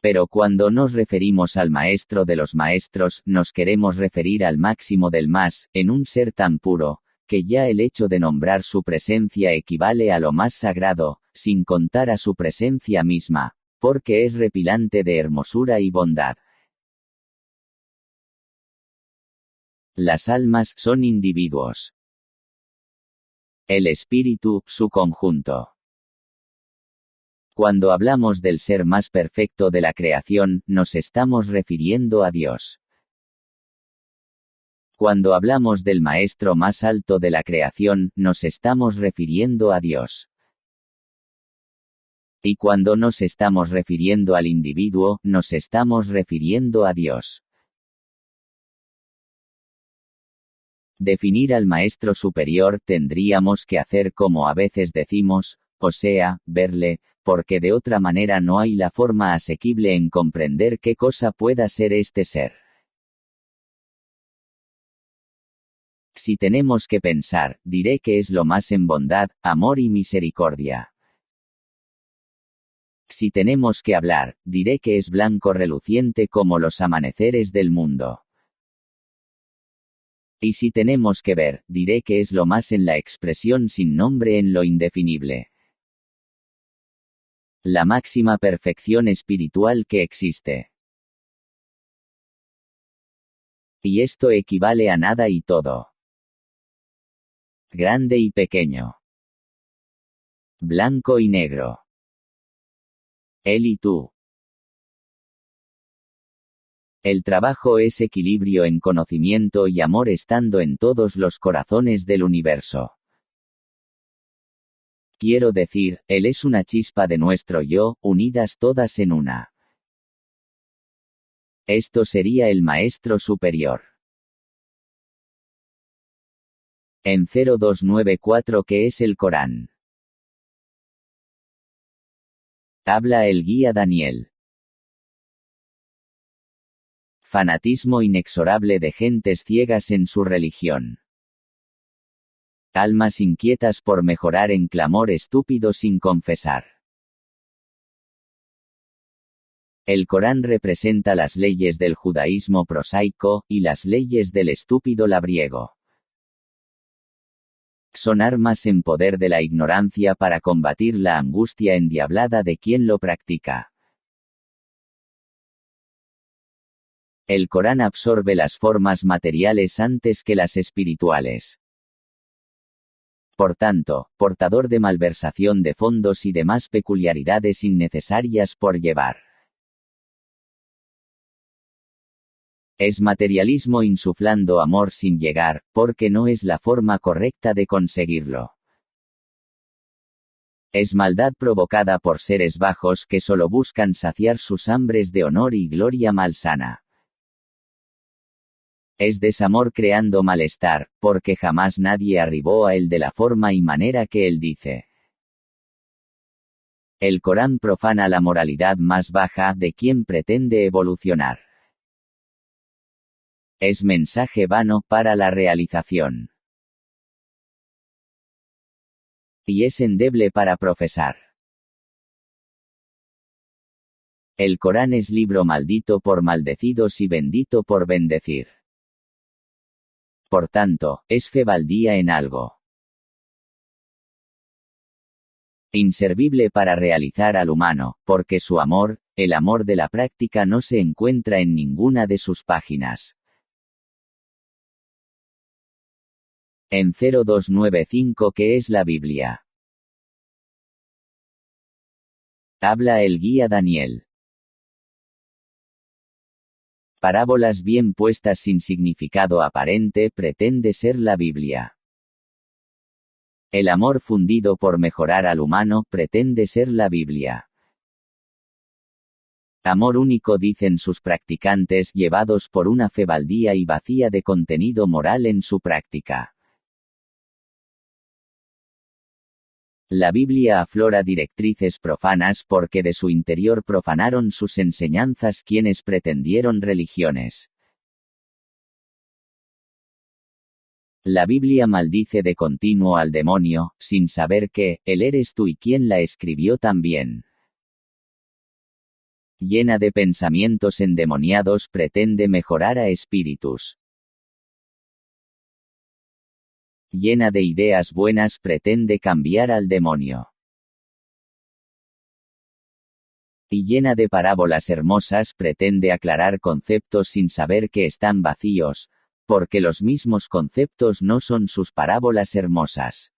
Pero cuando nos referimos al maestro de los maestros, nos queremos referir al máximo del más, en un ser tan puro, que ya el hecho de nombrar su presencia equivale a lo más sagrado, sin contar a su presencia misma, porque es repilante de hermosura y bondad. Las almas son individuos. El espíritu, su conjunto. Cuando hablamos del ser más perfecto de la creación, nos estamos refiriendo a Dios. Cuando hablamos del maestro más alto de la creación, nos estamos refiriendo a Dios. Y cuando nos estamos refiriendo al individuo, nos estamos refiriendo a Dios. Definir al maestro superior tendríamos que hacer como a veces decimos, o sea, verle, porque de otra manera no hay la forma asequible en comprender qué cosa pueda ser este ser. Si tenemos que pensar, diré que es lo más en bondad, amor y misericordia. Si tenemos que hablar, diré que es blanco reluciente como los amaneceres del mundo. Y si tenemos que ver, diré que es lo más en la expresión sin nombre en lo indefinible. La máxima perfección espiritual que existe. Y esto equivale a nada y todo. Grande y pequeño. Blanco y negro. Él y tú. El trabajo es equilibrio en conocimiento y amor estando en todos los corazones del universo. Quiero decir, Él es una chispa de nuestro yo, unidas todas en una. Esto sería el maestro superior. En 0294 ¿qué es el Corán? Habla el guía Daniel. Fanatismo inexorable de gentes ciegas en su religión. Almas inquietas por mejorar en clamor estúpido sin confesar. El Corán representa las leyes del judaísmo prosaico, y las leyes del estúpido labriego. Son armas en poder de la ignorancia para combatir la angustia endiablada de quien lo practica. El Corán absorbe las formas materiales antes que las espirituales. Por tanto, portador de malversación de fondos y demás peculiaridades innecesarias por llevar. Es materialismo insuflando amor sin llegar, porque no es la forma correcta de conseguirlo. Es maldad provocada por seres bajos que solo buscan saciar sus hambres de honor y gloria malsana. Es desamor creando malestar, porque jamás nadie arribó a él de la forma y manera que él dice. El Corán profana la moralidad más baja de quien pretende evolucionar. Es mensaje vano para la realización. Y es endeble para profesar. El Corán es libro maldito por maldecidos y bendito por bendecir. Por tanto, es fe baldía en algo. Inservible para realizar al humano, porque su amor, el amor de la práctica no se encuentra en ninguna de sus páginas. En 0295 ¿Qué es la Biblia? Habla el guía Daniel. Parábolas bien puestas sin significado aparente pretende ser la Biblia. El amor fundido por mejorar al humano pretende ser la Biblia. Amor único dicen sus practicantes llevados por una fe baldía y vacía de contenido moral en su práctica. La Biblia aflora directrices profanas porque de su interior profanaron sus enseñanzas quienes pretendieron religiones. La Biblia maldice de continuo al demonio, sin saber que, él eres tú y quien la escribió también. Llena de pensamientos endemoniados pretende mejorar a espíritus. Llena de ideas buenas pretende cambiar al demonio. Y llena de parábolas hermosas pretende aclarar conceptos sin saber que están vacíos, porque los mismos conceptos no son sus parábolas hermosas.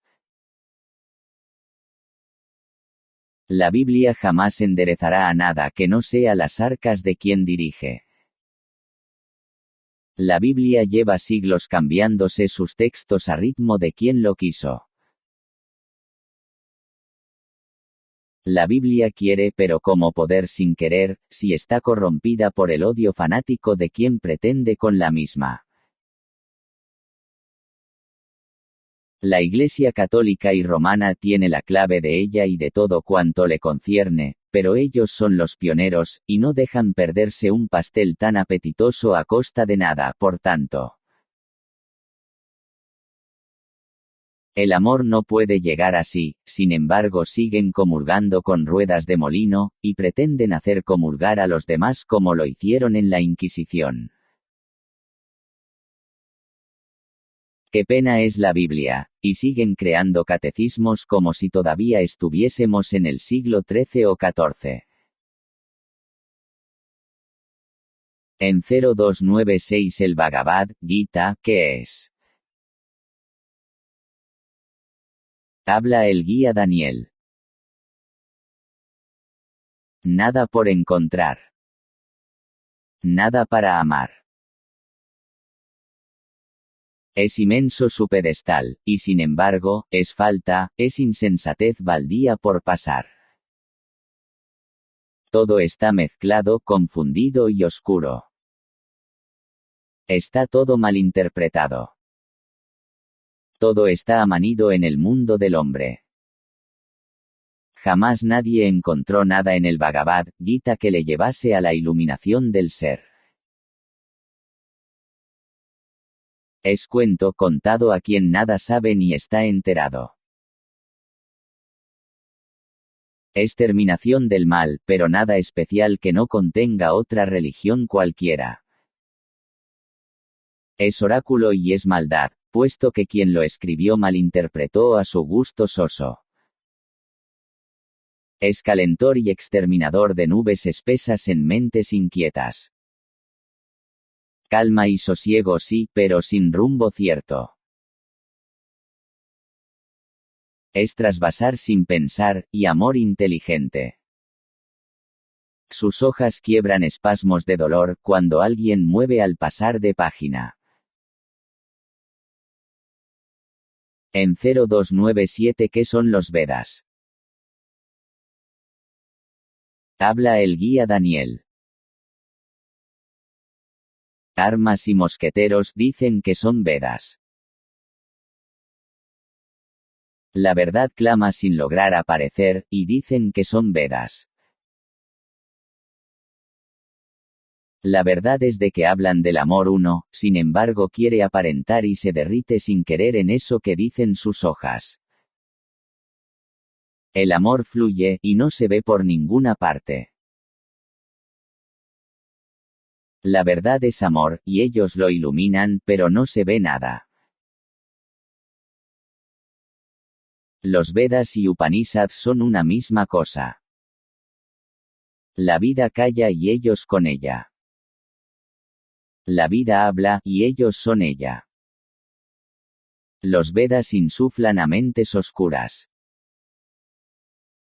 La Biblia jamás enderezará a nada que no sea las arcas de quien dirige. La Biblia lleva siglos cambiándose sus textos a ritmo de quien lo quiso. La Biblia quiere pero como poder sin querer, si está corrompida por el odio fanático de quien pretende con la misma. La Iglesia católica y romana tiene la clave de ella y de todo cuanto le concierne, pero ellos son los pioneros, y no dejan perderse un pastel tan apetitoso a costa de nada, por tanto. El amor no puede llegar así, sin embargo siguen comulgando con ruedas de molino, y pretenden hacer comulgar a los demás como lo hicieron en la Inquisición. Qué pena es la Biblia, y siguen creando catecismos como si todavía estuviésemos en el siglo XIII o XIV. En 0296 el Bhagavad Gita, ¿qué es? Habla el guía Daniel. Nada por encontrar. Nada para amar. Es inmenso su pedestal, y sin embargo, es falta, es insensatez baldía por pasar. Todo está mezclado, confundido y oscuro. Está todo malinterpretado. Todo está amanido en el mundo del hombre. Jamás nadie encontró nada en el Bhagavad Gita que le llevase a la iluminación del ser. Es cuento contado a quien nada sabe ni está enterado. Es terminación del mal, pero nada especial que no contenga otra religión cualquiera. Es oráculo y es maldad, puesto que quien lo escribió malinterpretó a su gusto soso. Es calentor y exterminador de nubes espesas en mentes inquietas. Calma y sosiego sí, pero sin rumbo cierto. Es trasvasar sin pensar, y amor inteligente. Sus hojas quiebran espasmos de dolor cuando alguien mueve al pasar de página. En 0297 ¿Qué son los Vedas? Habla el guía Daniel. Armas y mosqueteros dicen que son Vedas. La verdad clama sin lograr aparecer, y dicen que son Vedas. La verdad es de que hablan del amor uno, sin embargo quiere aparentar y se derrite sin querer en eso que dicen sus hojas. El amor fluye, y no se ve por ninguna parte. La verdad es amor, y ellos lo iluminan, pero no se ve nada. Los Vedas y Upanishads son una misma cosa. La vida calla y ellos con ella. La vida habla, y ellos son ella. Los Vedas insuflan a mentes oscuras.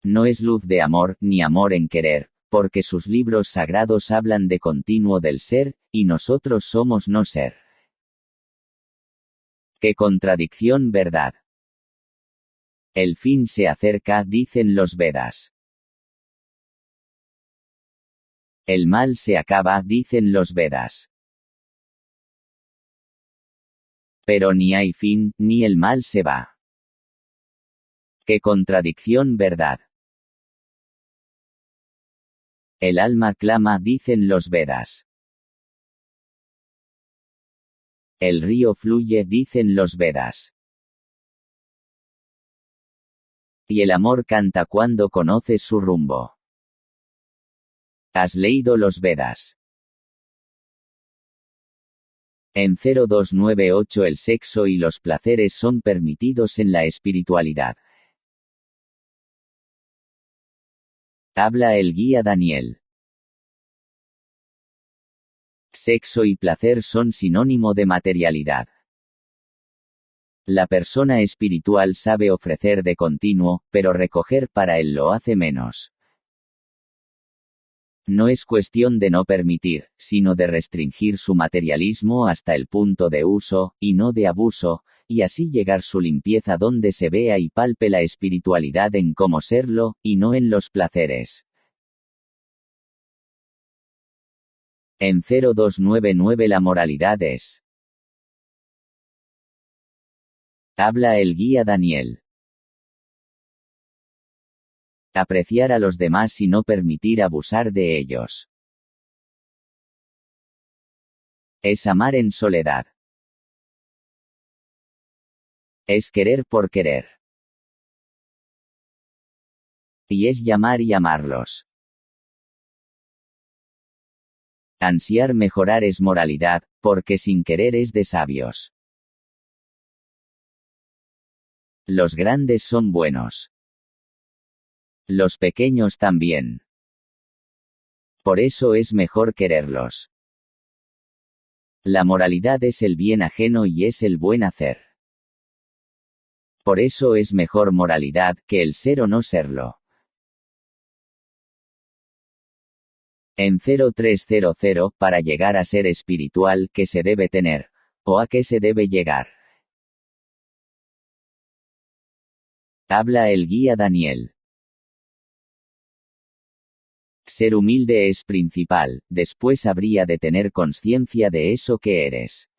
No es luz de amor, ni amor en querer, porque sus libros sagrados hablan de continuo del ser, y nosotros somos no ser. ¡Qué contradicción, verdad! El fin se acerca, dicen los Vedas. El mal se acaba, dicen los Vedas. Pero ni hay fin, ni el mal se va. ¡Qué contradicción, verdad! El alma clama, dicen los Vedas. El río fluye, dicen los Vedas. Y el amor canta cuando conoces su rumbo. ¿Has leído los Vedas? En 0298 el sexo y los placeres son permitidos en la espiritualidad. Habla el guía Daniel. Sexo y placer son sinónimo de materialidad. La persona espiritual sabe ofrecer de continuo, pero recoger para él lo hace menos. No es cuestión de no permitir, sino de restringir su materialismo hasta el punto de uso, y no de abuso, y así llegar su limpieza donde se vea y palpe la espiritualidad en cómo serlo, y no en los placeres. En 0299 la moralidad es. Habla el guía Daniel. Apreciar a los demás y no permitir abusar de ellos. Es amar en soledad. Es querer por querer. Y es llamar y amarlos. Ansiar mejorar es moralidad, porque sin querer es de sabios. Los grandes son buenos. Los pequeños también. Por eso es mejor quererlos. La moralidad es el bien ajeno y es el buen hacer. Por eso es mejor moralidad que el ser o no serlo. En 0300, para llegar a ser espiritual, ¿qué se debe tener? ¿O a qué se debe llegar? Habla el guía Daniel. Ser humilde es principal, después habría de tener conciencia de eso que eres.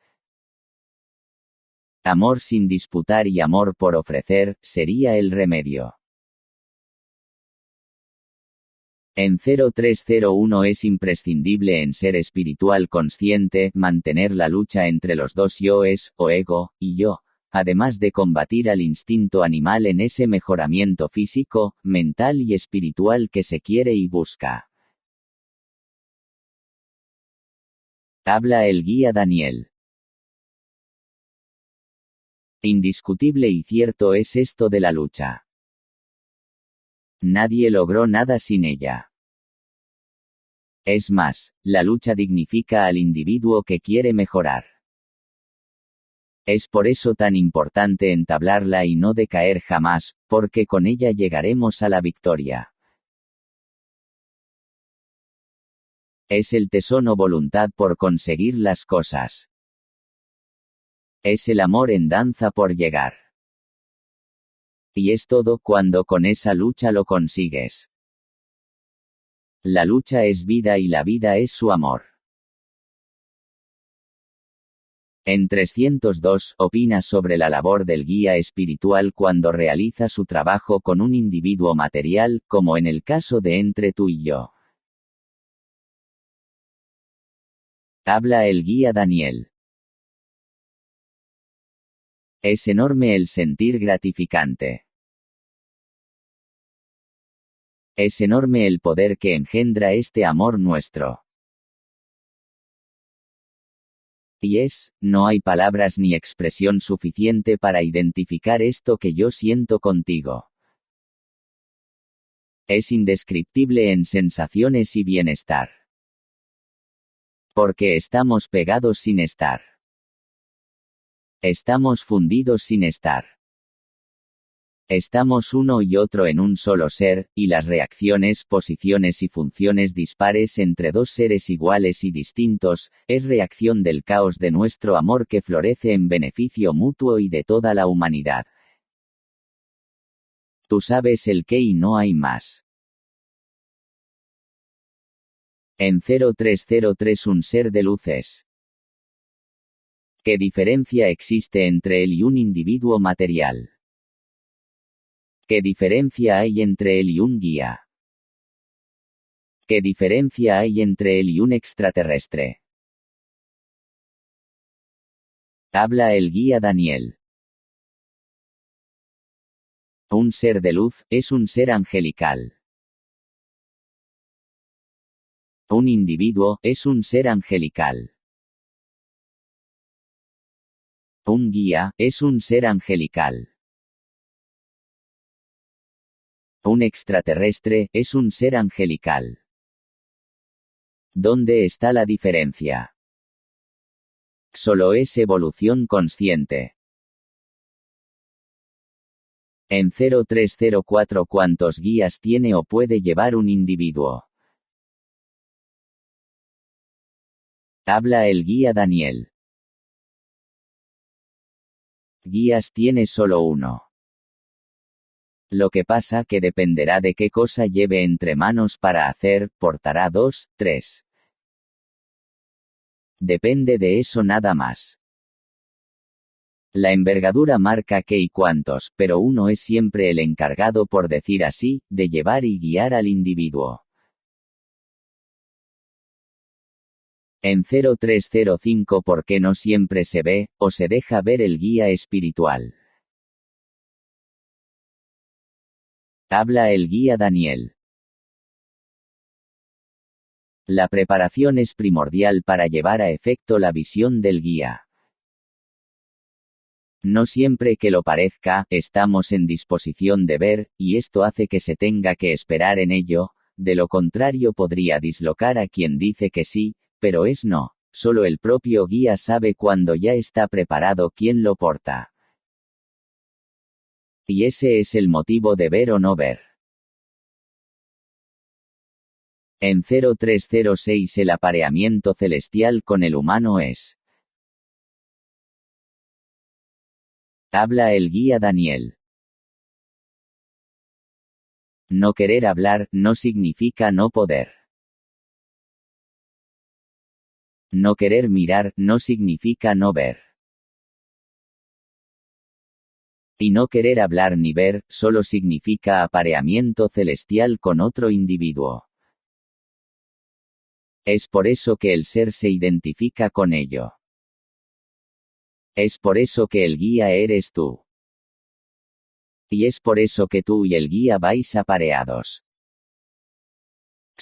Amor sin disputar y amor por ofrecer, sería el remedio. En 0301 es imprescindible en ser espiritual consciente, mantener la lucha entre los dos yoes, o ego, y yo, además de combatir al instinto animal en ese mejoramiento físico, mental y espiritual que se quiere y busca. Habla el guía Daniel. Indiscutible y cierto es esto de la lucha. Nadie logró nada sin ella. Es más, la lucha dignifica al individuo que quiere mejorar. Es por eso tan importante entablarla y no decaer jamás, porque con ella llegaremos a la victoria. Es el tesón o voluntad por conseguir las cosas. Es el amor en danza por llegar. Y es todo cuando con esa lucha lo consigues. La lucha es vida y la vida es su amor. En 302, opina sobre la labor del guía espiritual cuando realiza su trabajo con un individuo material, como en el caso de entre tú y yo. Habla el guía Daniel. Es enorme el sentir gratificante. Es enorme el poder que engendra este amor nuestro. Y no hay palabras ni expresión suficiente para identificar esto que yo siento contigo. Es indescriptible en sensaciones y bienestar. Porque estamos pegados sin estar. Estamos fundidos sin estar. Estamos uno y otro en un solo ser, y las reacciones, posiciones y funciones dispares entre dos seres iguales y distintos, es reacción del caos de nuestro amor que florece en beneficio mutuo y de toda la humanidad. Tú sabes el qué y no hay más. En 0303 un ser de luces. ¿Qué diferencia existe entre él y un individuo material? ¿Qué diferencia hay entre él y un guía? ¿Qué diferencia hay entre él y un extraterrestre? Habla el guía Daniel. Un ser de luz es un ser angelical. Un individuo es un ser angelical. Un guía es un ser angelical. Un extraterrestre es un ser angelical. ¿Dónde está la diferencia? Solo es evolución consciente. En 0304 ¿cuántos guías tiene o puede llevar un individuo? Habla el guía Daniel. Guías tiene solo uno. Lo que pasa que dependerá de qué cosa lleve entre manos para hacer, portará 2, 3. Depende de eso nada más. La envergadura marca qué y cuántos, pero uno es siempre el encargado, por decir así, de llevar y guiar al individuo. En 0305 ¿por qué no siempre se ve, o se deja ver el guía espiritual? Habla el guía Daniel. La preparación es primordial para llevar a efecto la visión del guía. No siempre que lo parezca, estamos en disposición de ver, y esto hace que se tenga que esperar en ello, de lo contrario podría dislocar a quien dice que sí, pero es no. Solo el propio guía sabe cuando ya está preparado quién lo porta. Y ese es el motivo de ver o no ver. En 0306 el apareamiento celestial con el humano es. Habla el guía Daniel. No querer hablar no significa no poder. No querer mirar no significa no ver. Y no querer hablar ni ver, solo significa apareamiento celestial con otro individuo. Es por eso que el ser se identifica con ello. Es por eso que el guía eres tú. Y es por eso que tú y el guía vais apareados.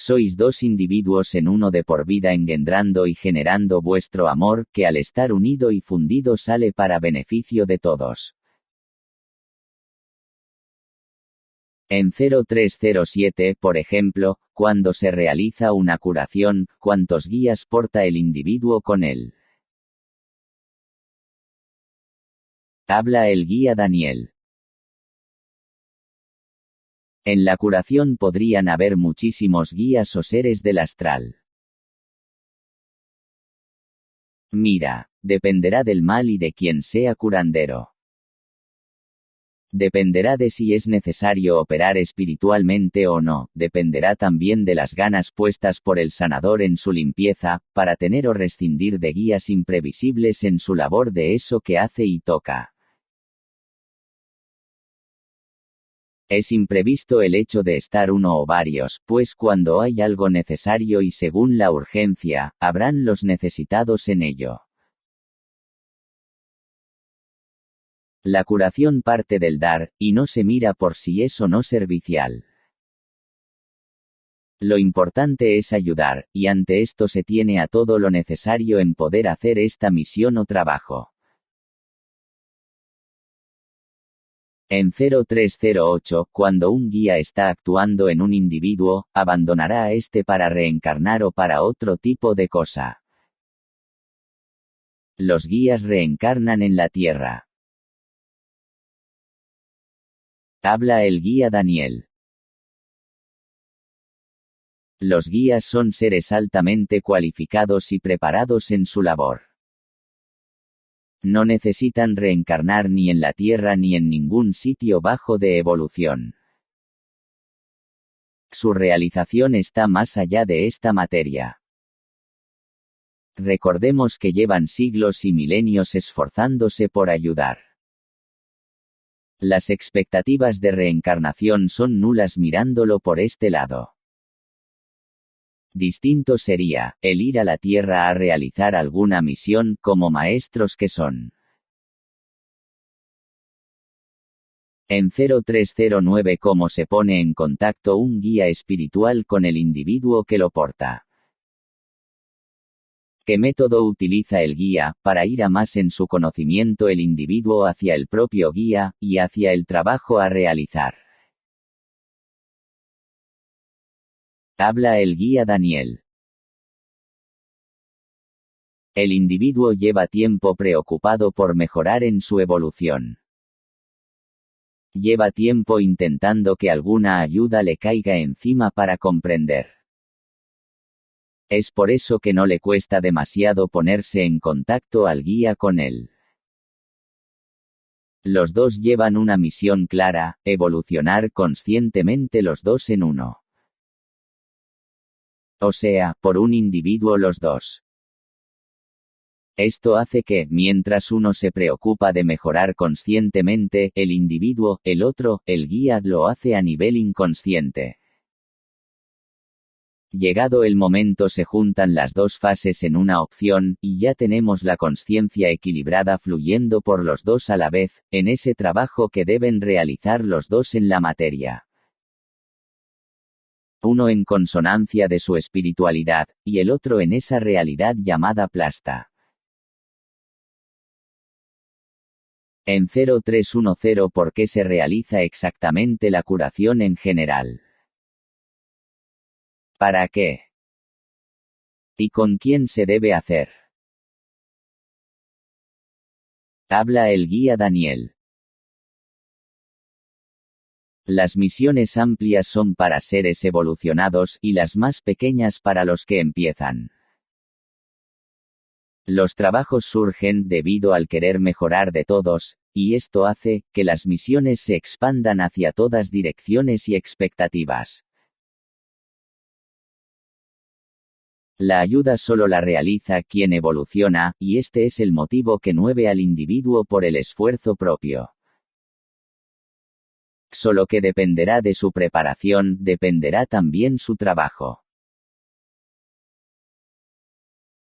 Sois dos individuos en uno de por vida engendrando y generando vuestro amor, que al estar unido y fundido sale para beneficio de todos. En 0307, por ejemplo, cuando se realiza una curación, ¿cuántos guías porta el individuo con él? Habla el guía Daniel. En la curación podrían haber muchísimos guías o seres del astral. Mira, dependerá del mal y de quien sea curandero. Dependerá de si es necesario operar espiritualmente o no, dependerá también de las ganas puestas por el sanador en su limpieza, para tener o rescindir de guías imprevisibles en su labor de eso que hace y toca. Es imprevisto el hecho de estar uno o varios, pues cuando hay algo necesario y según la urgencia, habrán los necesitados en ello. La curación parte del dar, y no se mira por si es o no servicial. Lo importante es ayudar, y ante esto se tiene a todo lo necesario en poder hacer esta misión o trabajo. En 0308, cuando un guía está actuando en un individuo, abandonará a este para reencarnar o para otro tipo de cosa. Los guías reencarnan en la Tierra. Habla el guía Daniel. Los guías son seres altamente cualificados y preparados en su labor. No necesitan reencarnar ni en la Tierra ni en ningún sitio bajo de evolución. Su realización está más allá de esta materia. Recordemos que llevan siglos y milenios esforzándose por ayudar. Las expectativas de reencarnación son nulas mirándolo por este lado. Distinto sería, el ir a la Tierra a realizar alguna misión, como maestros que son. En 0309, ¿cómo se pone en contacto un guía espiritual con el individuo que lo porta? ¿Qué método utiliza el guía, para ir a más en su conocimiento el individuo hacia el propio guía, y hacia el trabajo a realizar? Habla el guía Daniel. El individuo lleva tiempo preocupado por mejorar en su evolución. Lleva tiempo intentando que alguna ayuda le caiga encima para comprender. Es por eso que no le cuesta demasiado ponerse en contacto al guía con él. Los dos llevan una misión clara, evolucionar conscientemente los dos en uno. O sea, por un individuo los dos. Esto hace que, mientras uno se preocupa de mejorar conscientemente, el individuo, el otro, el guía, lo hace a nivel inconsciente. Llegado el momento se juntan las dos fases en una opción, y ya tenemos la consciencia equilibrada fluyendo por los dos a la vez, en ese trabajo que deben realizar los dos en la materia. Uno en consonancia de su espiritualidad, y el otro en esa realidad llamada plasta. En 0310, ¿por qué se realiza exactamente la curación en general? ¿Para qué? ¿Y con quién se debe hacer? Habla el guía Daniel. Las misiones amplias son para seres evolucionados, y las más pequeñas para los que empiezan. Los trabajos surgen debido al querer mejorar de todos, y esto hace que las misiones se expandan hacia todas direcciones y expectativas. La ayuda solo la realiza quien evoluciona, y este es el motivo que mueve al individuo por el esfuerzo propio. Solo que dependerá de su preparación, dependerá también su trabajo.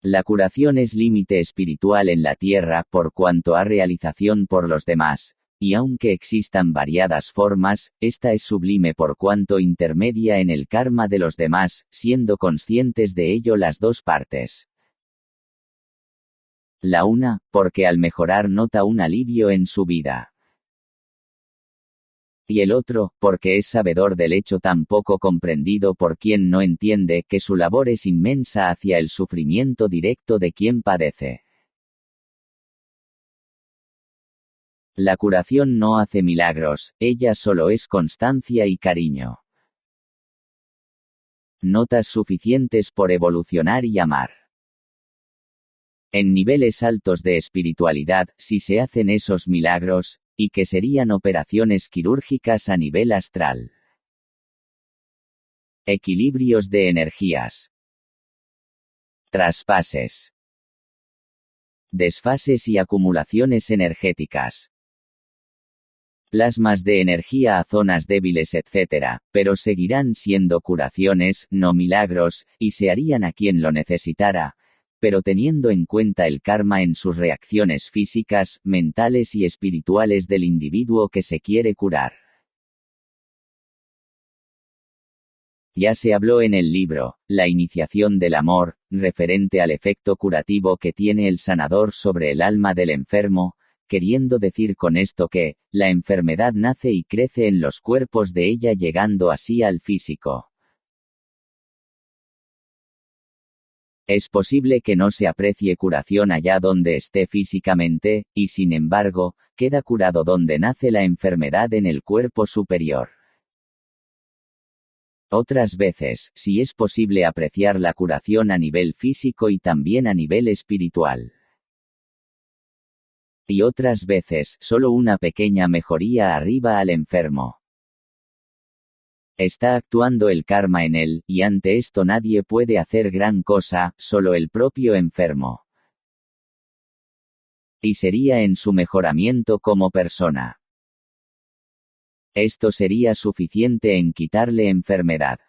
La curación es límite espiritual en la tierra, por cuanto a realización por los demás, y aunque existan variadas formas, esta es sublime por cuanto intermedia en el karma de los demás, siendo conscientes de ello las dos partes. La una, porque al mejorar nota un alivio en su vida. Y el otro, porque es sabedor del hecho tan poco comprendido por quien no entiende que su labor es inmensa hacia el sufrimiento directo de quien padece. La curación no hace milagros, ella solo es constancia y cariño. Notas suficientes por evolucionar y amar. En niveles altos de espiritualidad, si se hacen esos milagros, y que serían operaciones quirúrgicas a nivel astral. Equilibrios de energías. Traspases. Desfases y acumulaciones energéticas. Plasmas de energía a zonas débiles etc., pero seguirán siendo curaciones, no milagros, y se harían a quien lo necesitara, pero teniendo en cuenta el karma en sus reacciones físicas, mentales y espirituales del individuo que se quiere curar. Ya se habló en el libro, La iniciación del amor, referente al efecto curativo que tiene el sanador sobre el alma del enfermo, queriendo decir con esto que, la enfermedad nace y crece en los cuerpos de ella llegando así al físico. Es posible que no se aprecie curación allá donde esté físicamente, y sin embargo, queda curado donde nace la enfermedad en el cuerpo superior. Otras veces, sí es posible apreciar la curación a nivel físico y también a nivel espiritual. Y otras veces, solo una pequeña mejoría arriba al enfermo. Está actuando el karma en él, y ante esto nadie puede hacer gran cosa, solo el propio enfermo. Y sería en su mejoramiento como persona. Esto sería suficiente en quitarle enfermedad.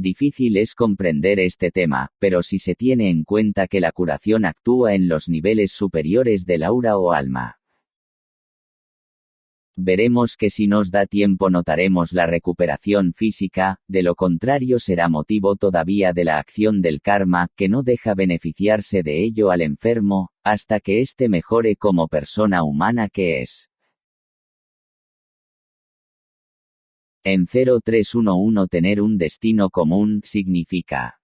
Difícil es comprender este tema, pero si se tiene en cuenta que la curación actúa en los niveles superiores del aura o alma. Veremos que si nos da tiempo notaremos la recuperación física, de lo contrario será motivo todavía de la acción del karma, que no deja beneficiarse de ello al enfermo, hasta que éste mejore como persona humana que es. En 0311 tener un destino común significa.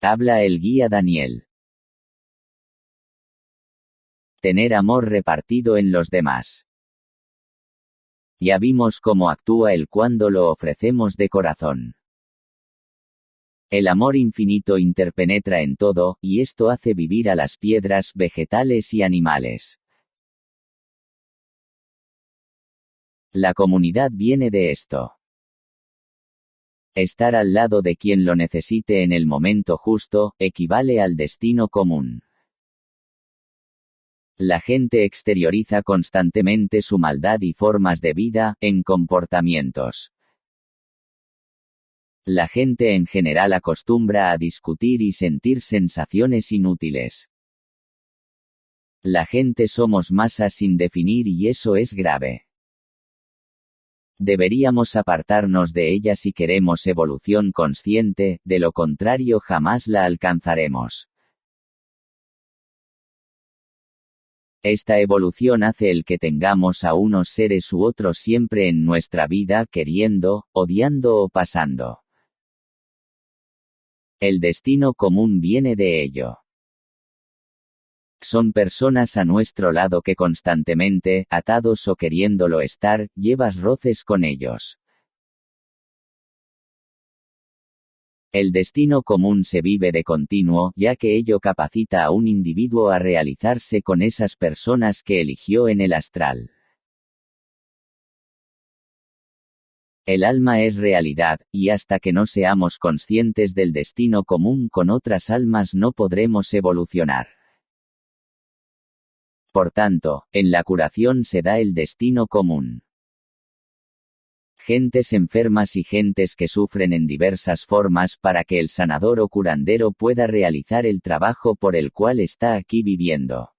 Habla el guía Daniel. Tener amor repartido en los demás. Ya vimos cómo actúa él cuando lo ofrecemos de corazón. El amor infinito interpenetra en todo, y esto hace vivir a las piedras, vegetales y animales. La comunidad viene de esto. Estar al lado de quien lo necesite en el momento justo, equivale al destino común. La gente exterioriza constantemente su maldad y formas de vida, en comportamientos. La gente en general acostumbra a discutir y sentir sensaciones inútiles. La gente somos masas sin definir y eso es grave. Deberíamos apartarnos de ella si queremos evolución consciente, de lo contrario jamás la alcanzaremos. Esta evolución hace el que tengamos a unos seres u otros siempre en nuestra vida queriendo, odiando o pasando. El destino común viene de ello. Son personas a nuestro lado que constantemente, atados o queriéndolo estar, llevas roces con ellos. El destino común se vive de continuo, ya que ello capacita a un individuo a realizarse con esas personas que eligió en el astral. El alma es realidad, y hasta que no seamos conscientes del destino común con otras almas no podremos evolucionar. Por tanto, en la curación se da el destino común. gentes enfermas y gentes que sufren en diversas formas para que el sanador o curandero pueda realizar el trabajo por el cual está aquí viviendo.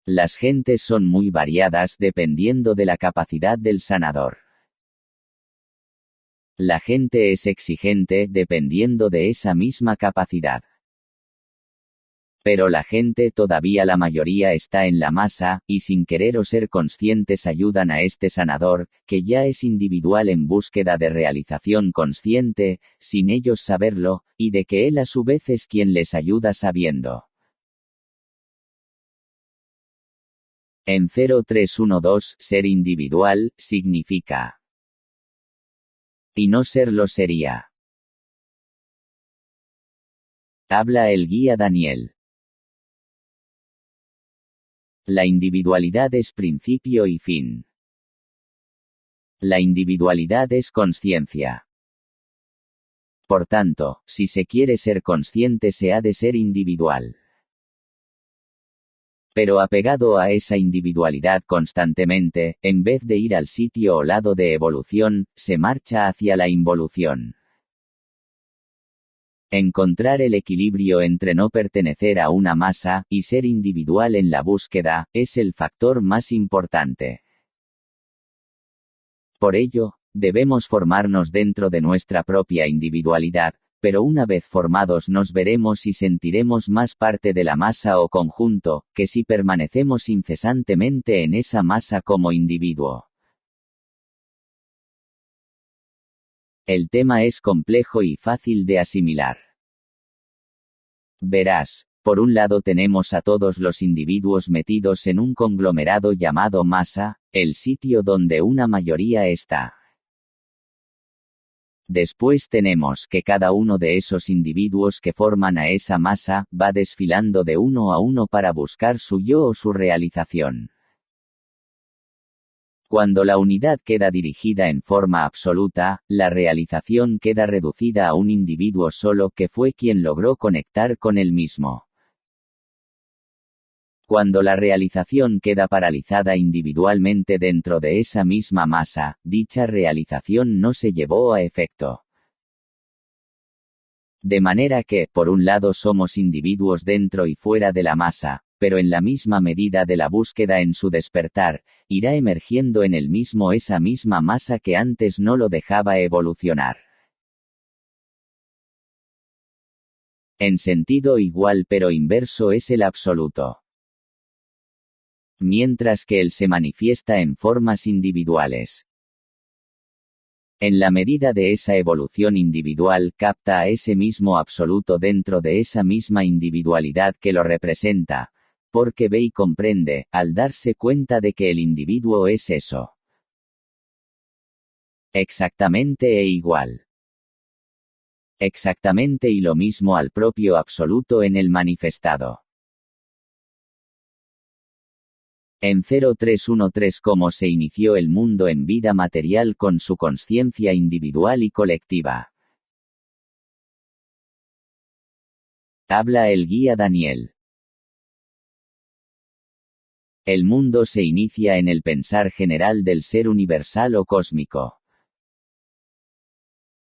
Las gentes son muy variadas dependiendo de la capacidad del sanador. La gente es exigente dependiendo de esa misma capacidad. Pero la gente todavía la mayoría está en la masa, y sin querer o ser conscientes ayudan a este sanador, que ya es individual en búsqueda de realización consciente, sin ellos saberlo, y de que él a su vez es quien les ayuda sabiendo. En 0312, ser individual, significa. Y no serlo sería. Habla el guía Daniel. La individualidad es principio y fin. La individualidad es consciencia. Por tanto, si se quiere ser consciente se ha de ser individual. Pero apegado a esa individualidad constantemente, en vez de ir al sitio o lado de evolución, se marcha hacia la involución. Encontrar el equilibrio entre no pertenecer a una masa, y ser individual en la búsqueda, es el factor más importante. Por ello, debemos formarnos dentro de nuestra propia individualidad, pero una vez formados nos veremos y sentiremos más parte de la masa o conjunto, que si permanecemos incesantemente en esa masa como individuo. El tema es complejo y fácil de asimilar. Verás, por un lado tenemos a todos los individuos metidos en un conglomerado llamado masa, el sitio donde una mayoría está. Después tenemos que cada uno de esos individuos que forman a esa masa, va desfilando de uno a uno para buscar su yo o su realización. Cuando la unidad queda dirigida en forma absoluta, la realización queda reducida a un individuo solo que fue quien logró conectar con él mismo. Cuando la realización queda paralizada individualmente dentro de esa misma masa, dicha realización no se llevó a efecto. De manera que, por un lado somos individuos dentro y fuera de la masa, pero en la misma medida de la búsqueda en su despertar, irá emergiendo en el mismo esa misma masa que antes no lo dejaba evolucionar. En sentido igual pero inverso es el absoluto. Mientras que él se manifiesta en formas individuales. En la medida de esa evolución individual capta a ese mismo absoluto dentro de esa misma individualidad que lo representa, porque ve y comprende, al darse cuenta de que el individuo es eso. Exactamente e igual. Exactamente y lo mismo al propio absoluto en el manifestado. En 0313 cómo se inició el mundo en vida material con su consciencia individual y colectiva. Habla el guía Daniel. El mundo se inicia en el pensar general del ser universal o cósmico.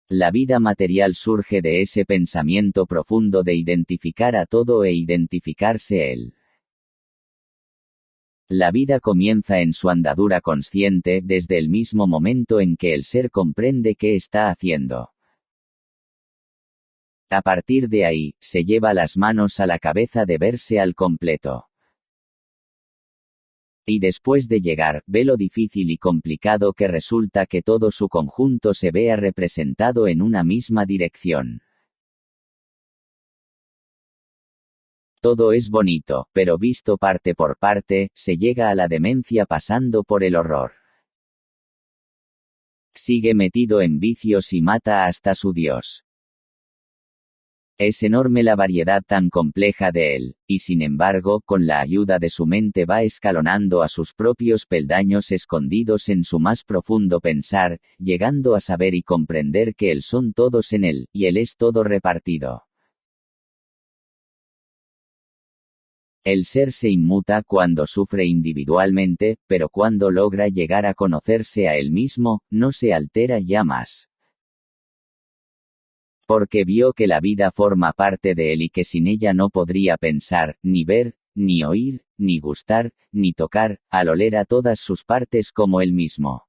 La vida material surge de ese pensamiento profundo de identificar a todo e identificarse él. La vida comienza en su andadura consciente desde el mismo momento en que el ser comprende qué está haciendo. A partir de ahí, se lleva las manos a la cabeza de verse al completo. Y después de llegar, ve lo difícil y complicado que resulta que todo su conjunto se vea representado en una misma dirección. Todo es bonito, pero visto parte por parte, se llega a la demencia pasando por el horror. Sigue metido en vicios y mata hasta su Dios. Es enorme la variedad tan compleja de él, y sin embargo, con la ayuda de su mente va escalonando a sus propios peldaños escondidos en su más profundo pensar, llegando a saber y comprender que él son todos en él, y él es todo repartido. El ser se inmuta cuando sufre individualmente, pero cuando logra llegar a conocerse a él mismo, no se altera ya más. Porque vio que la vida forma parte de él y que sin ella no podría pensar, ni ver, ni oír, ni gustar, ni tocar, al oler a todas sus partes como él mismo.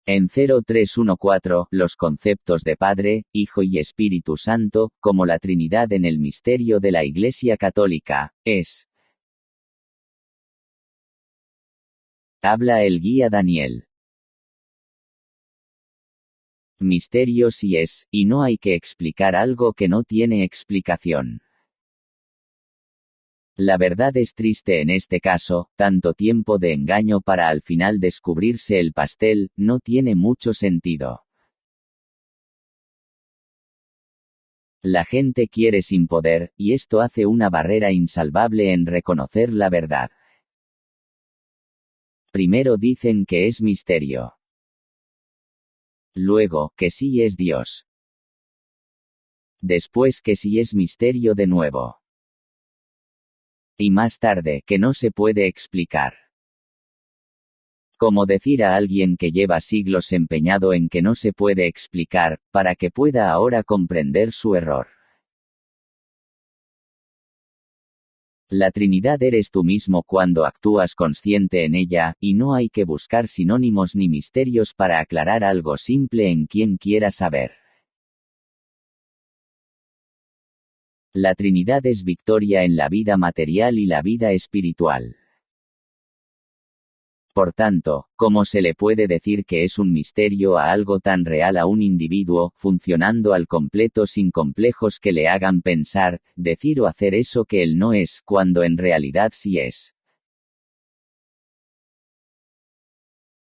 En 0314, los conceptos de Padre, Hijo y Espíritu Santo, como la Trinidad en el misterio de la Iglesia Católica, es. Habla el guía Daniel. Misterio sí es, y no hay que explicar algo que no tiene explicación. La verdad es triste en este caso, tanto tiempo de engaño para al final descubrirse el pastel, no tiene mucho sentido. La gente quiere sin poder, y esto hace una barrera insalvable en reconocer la verdad. Primero dicen que es misterio. Luego, que sí es Dios. Después que sí es misterio de nuevo. Y más tarde, que no se puede explicar. Como decir a alguien que lleva siglos empeñado en que no se puede explicar, para que pueda ahora comprender su error. La Trinidad eres tú mismo cuando actúas consciente en ella, y no hay que buscar sinónimos ni misterios para aclarar algo simple en quien quiera saber. La Trinidad es victoria en la vida material y la vida espiritual. Por tanto, ¿cómo se le puede decir que es un misterio a algo tan real a un individuo, funcionando al completo sin complejos que le hagan pensar, decir o hacer eso que él no es, cuando en realidad sí es?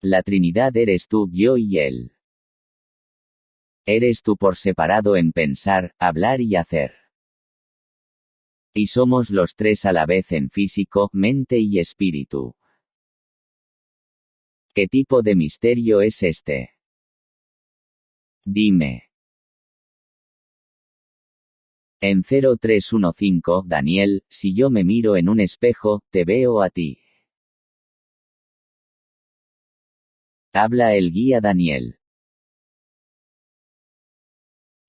La Trinidad eres tú, yo y él. Eres tú por separado en pensar, hablar y hacer. Y somos los tres a la vez en físico, mente y espíritu. ¿Qué tipo de misterio es este? Dime. En 0315, Daniel, si yo me miro en un espejo, te veo a ti. Habla el guía Daniel.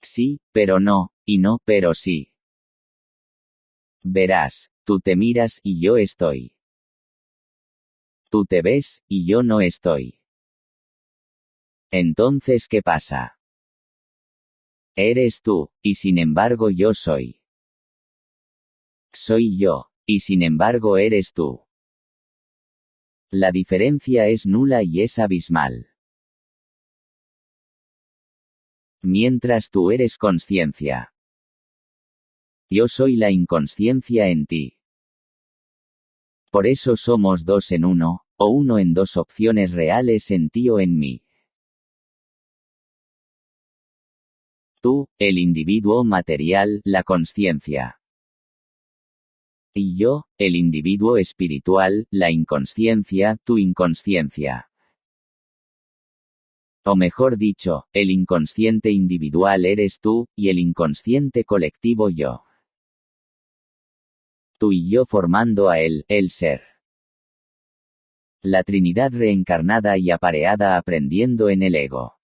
Sí, pero no, y no, pero sí. Verás, tú te miras y yo estoy. Tú te ves, y yo no estoy. Entonces, ¿qué pasa? Eres tú, y sin embargo yo soy. Soy yo, y sin embargo eres tú. La diferencia es nula y es abismal. Mientras tú eres consciencia. Yo soy la inconsciencia en ti. Por eso somos dos en uno, o uno en dos opciones reales en ti o en mí. Tú, el individuo material, la consciencia. Y yo, el individuo espiritual, la inconsciencia, tu inconsciencia. O mejor dicho, el inconsciente individual eres tú, y el inconsciente colectivo yo. Tú y yo formando a él, el ser. La Trinidad reencarnada y apareada aprendiendo en el ego.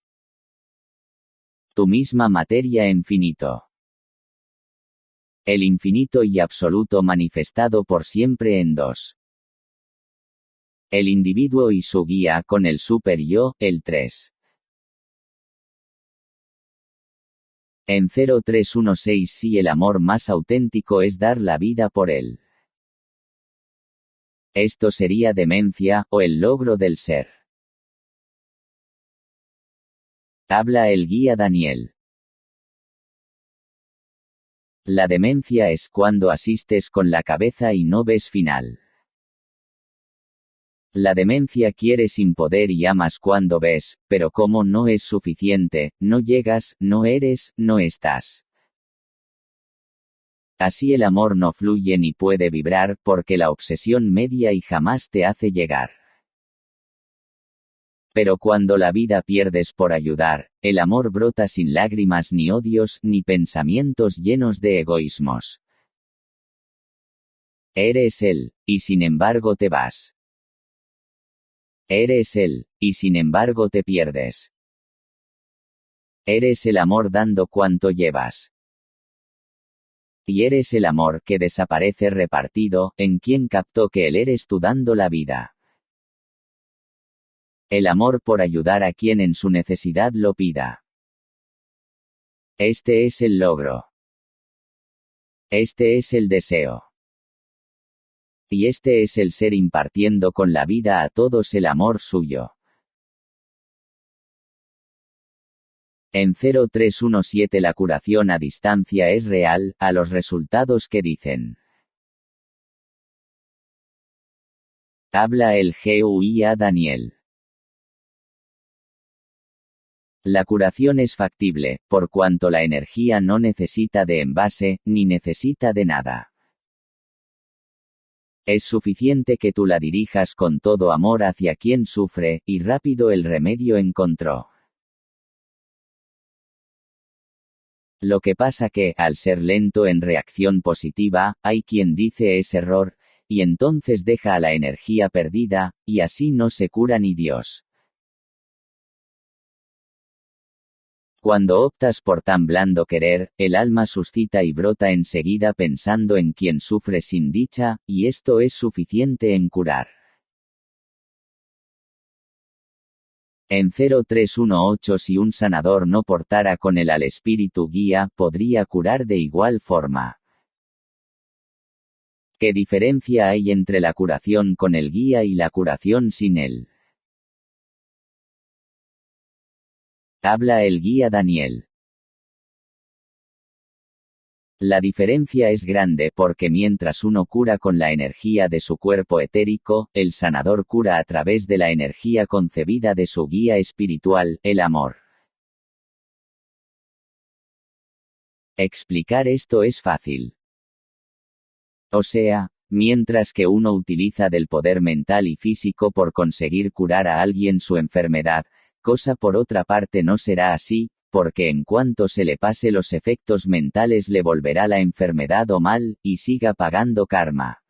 Tu misma materia infinito. El infinito y absoluto manifestado por siempre en dos. El individuo y su guía con el super yo, el 3. En 0316 sí, el amor más auténtico es dar la vida por él. Esto sería demencia, o el logro del ser. Habla el guía Daniel. La demencia es cuando asistes con la cabeza y no ves final. La demencia quiere sin poder y amas cuando ves, pero como no es suficiente, no llegas, no eres, no estás. Así el amor no fluye ni puede vibrar porque la obsesión media y jamás te hace llegar. Pero cuando la vida pierdes por ayudar, el amor brota sin lágrimas ni odios ni pensamientos llenos de egoísmos. Eres él, y sin embargo te vas. Eres él, y sin embargo te pierdes. Eres el amor dando cuanto llevas. Y eres el amor que desaparece repartido, en quien captó que él eres tú dando la vida. El amor por ayudar a quien en su necesidad lo pida. Este es el logro. Este es el deseo. Y este es el ser impartiendo con la vida a todos el amor suyo. En 0317 la curación a distancia es real, a los resultados que dicen. Habla el GUIA Daniel. La curación es factible, por cuanto la energía no necesita de envase, ni necesita de nada. Es suficiente que tú la dirijas con todo amor hacia quien sufre, y rápido el remedio encontró. Lo que pasa que, al ser lento en reacción positiva, hay quien dice es error, y entonces deja a la energía perdida, y así no se cura ni Dios. Cuando optas por tan blando querer, el alma suscita y brota enseguida pensando en quien sufre sin dicha, y esto es suficiente en curar. En 0318 si un sanador no portara con él al espíritu guía, podría curar de igual forma. ¿Qué diferencia hay entre la curación con el guía y la curación sin él? Habla el guía Daniel. La diferencia es grande porque mientras uno cura con la energía de su cuerpo etérico, el sanador cura a través de la energía concebida de su guía espiritual, el amor. Explicar esto es fácil. O sea, mientras que uno utiliza del poder mental y físico por conseguir curar a alguien su enfermedad, cosa por otra parte no será así, porque en cuanto se le pase los efectos mentales le volverá la enfermedad o mal, y siga pagando karma.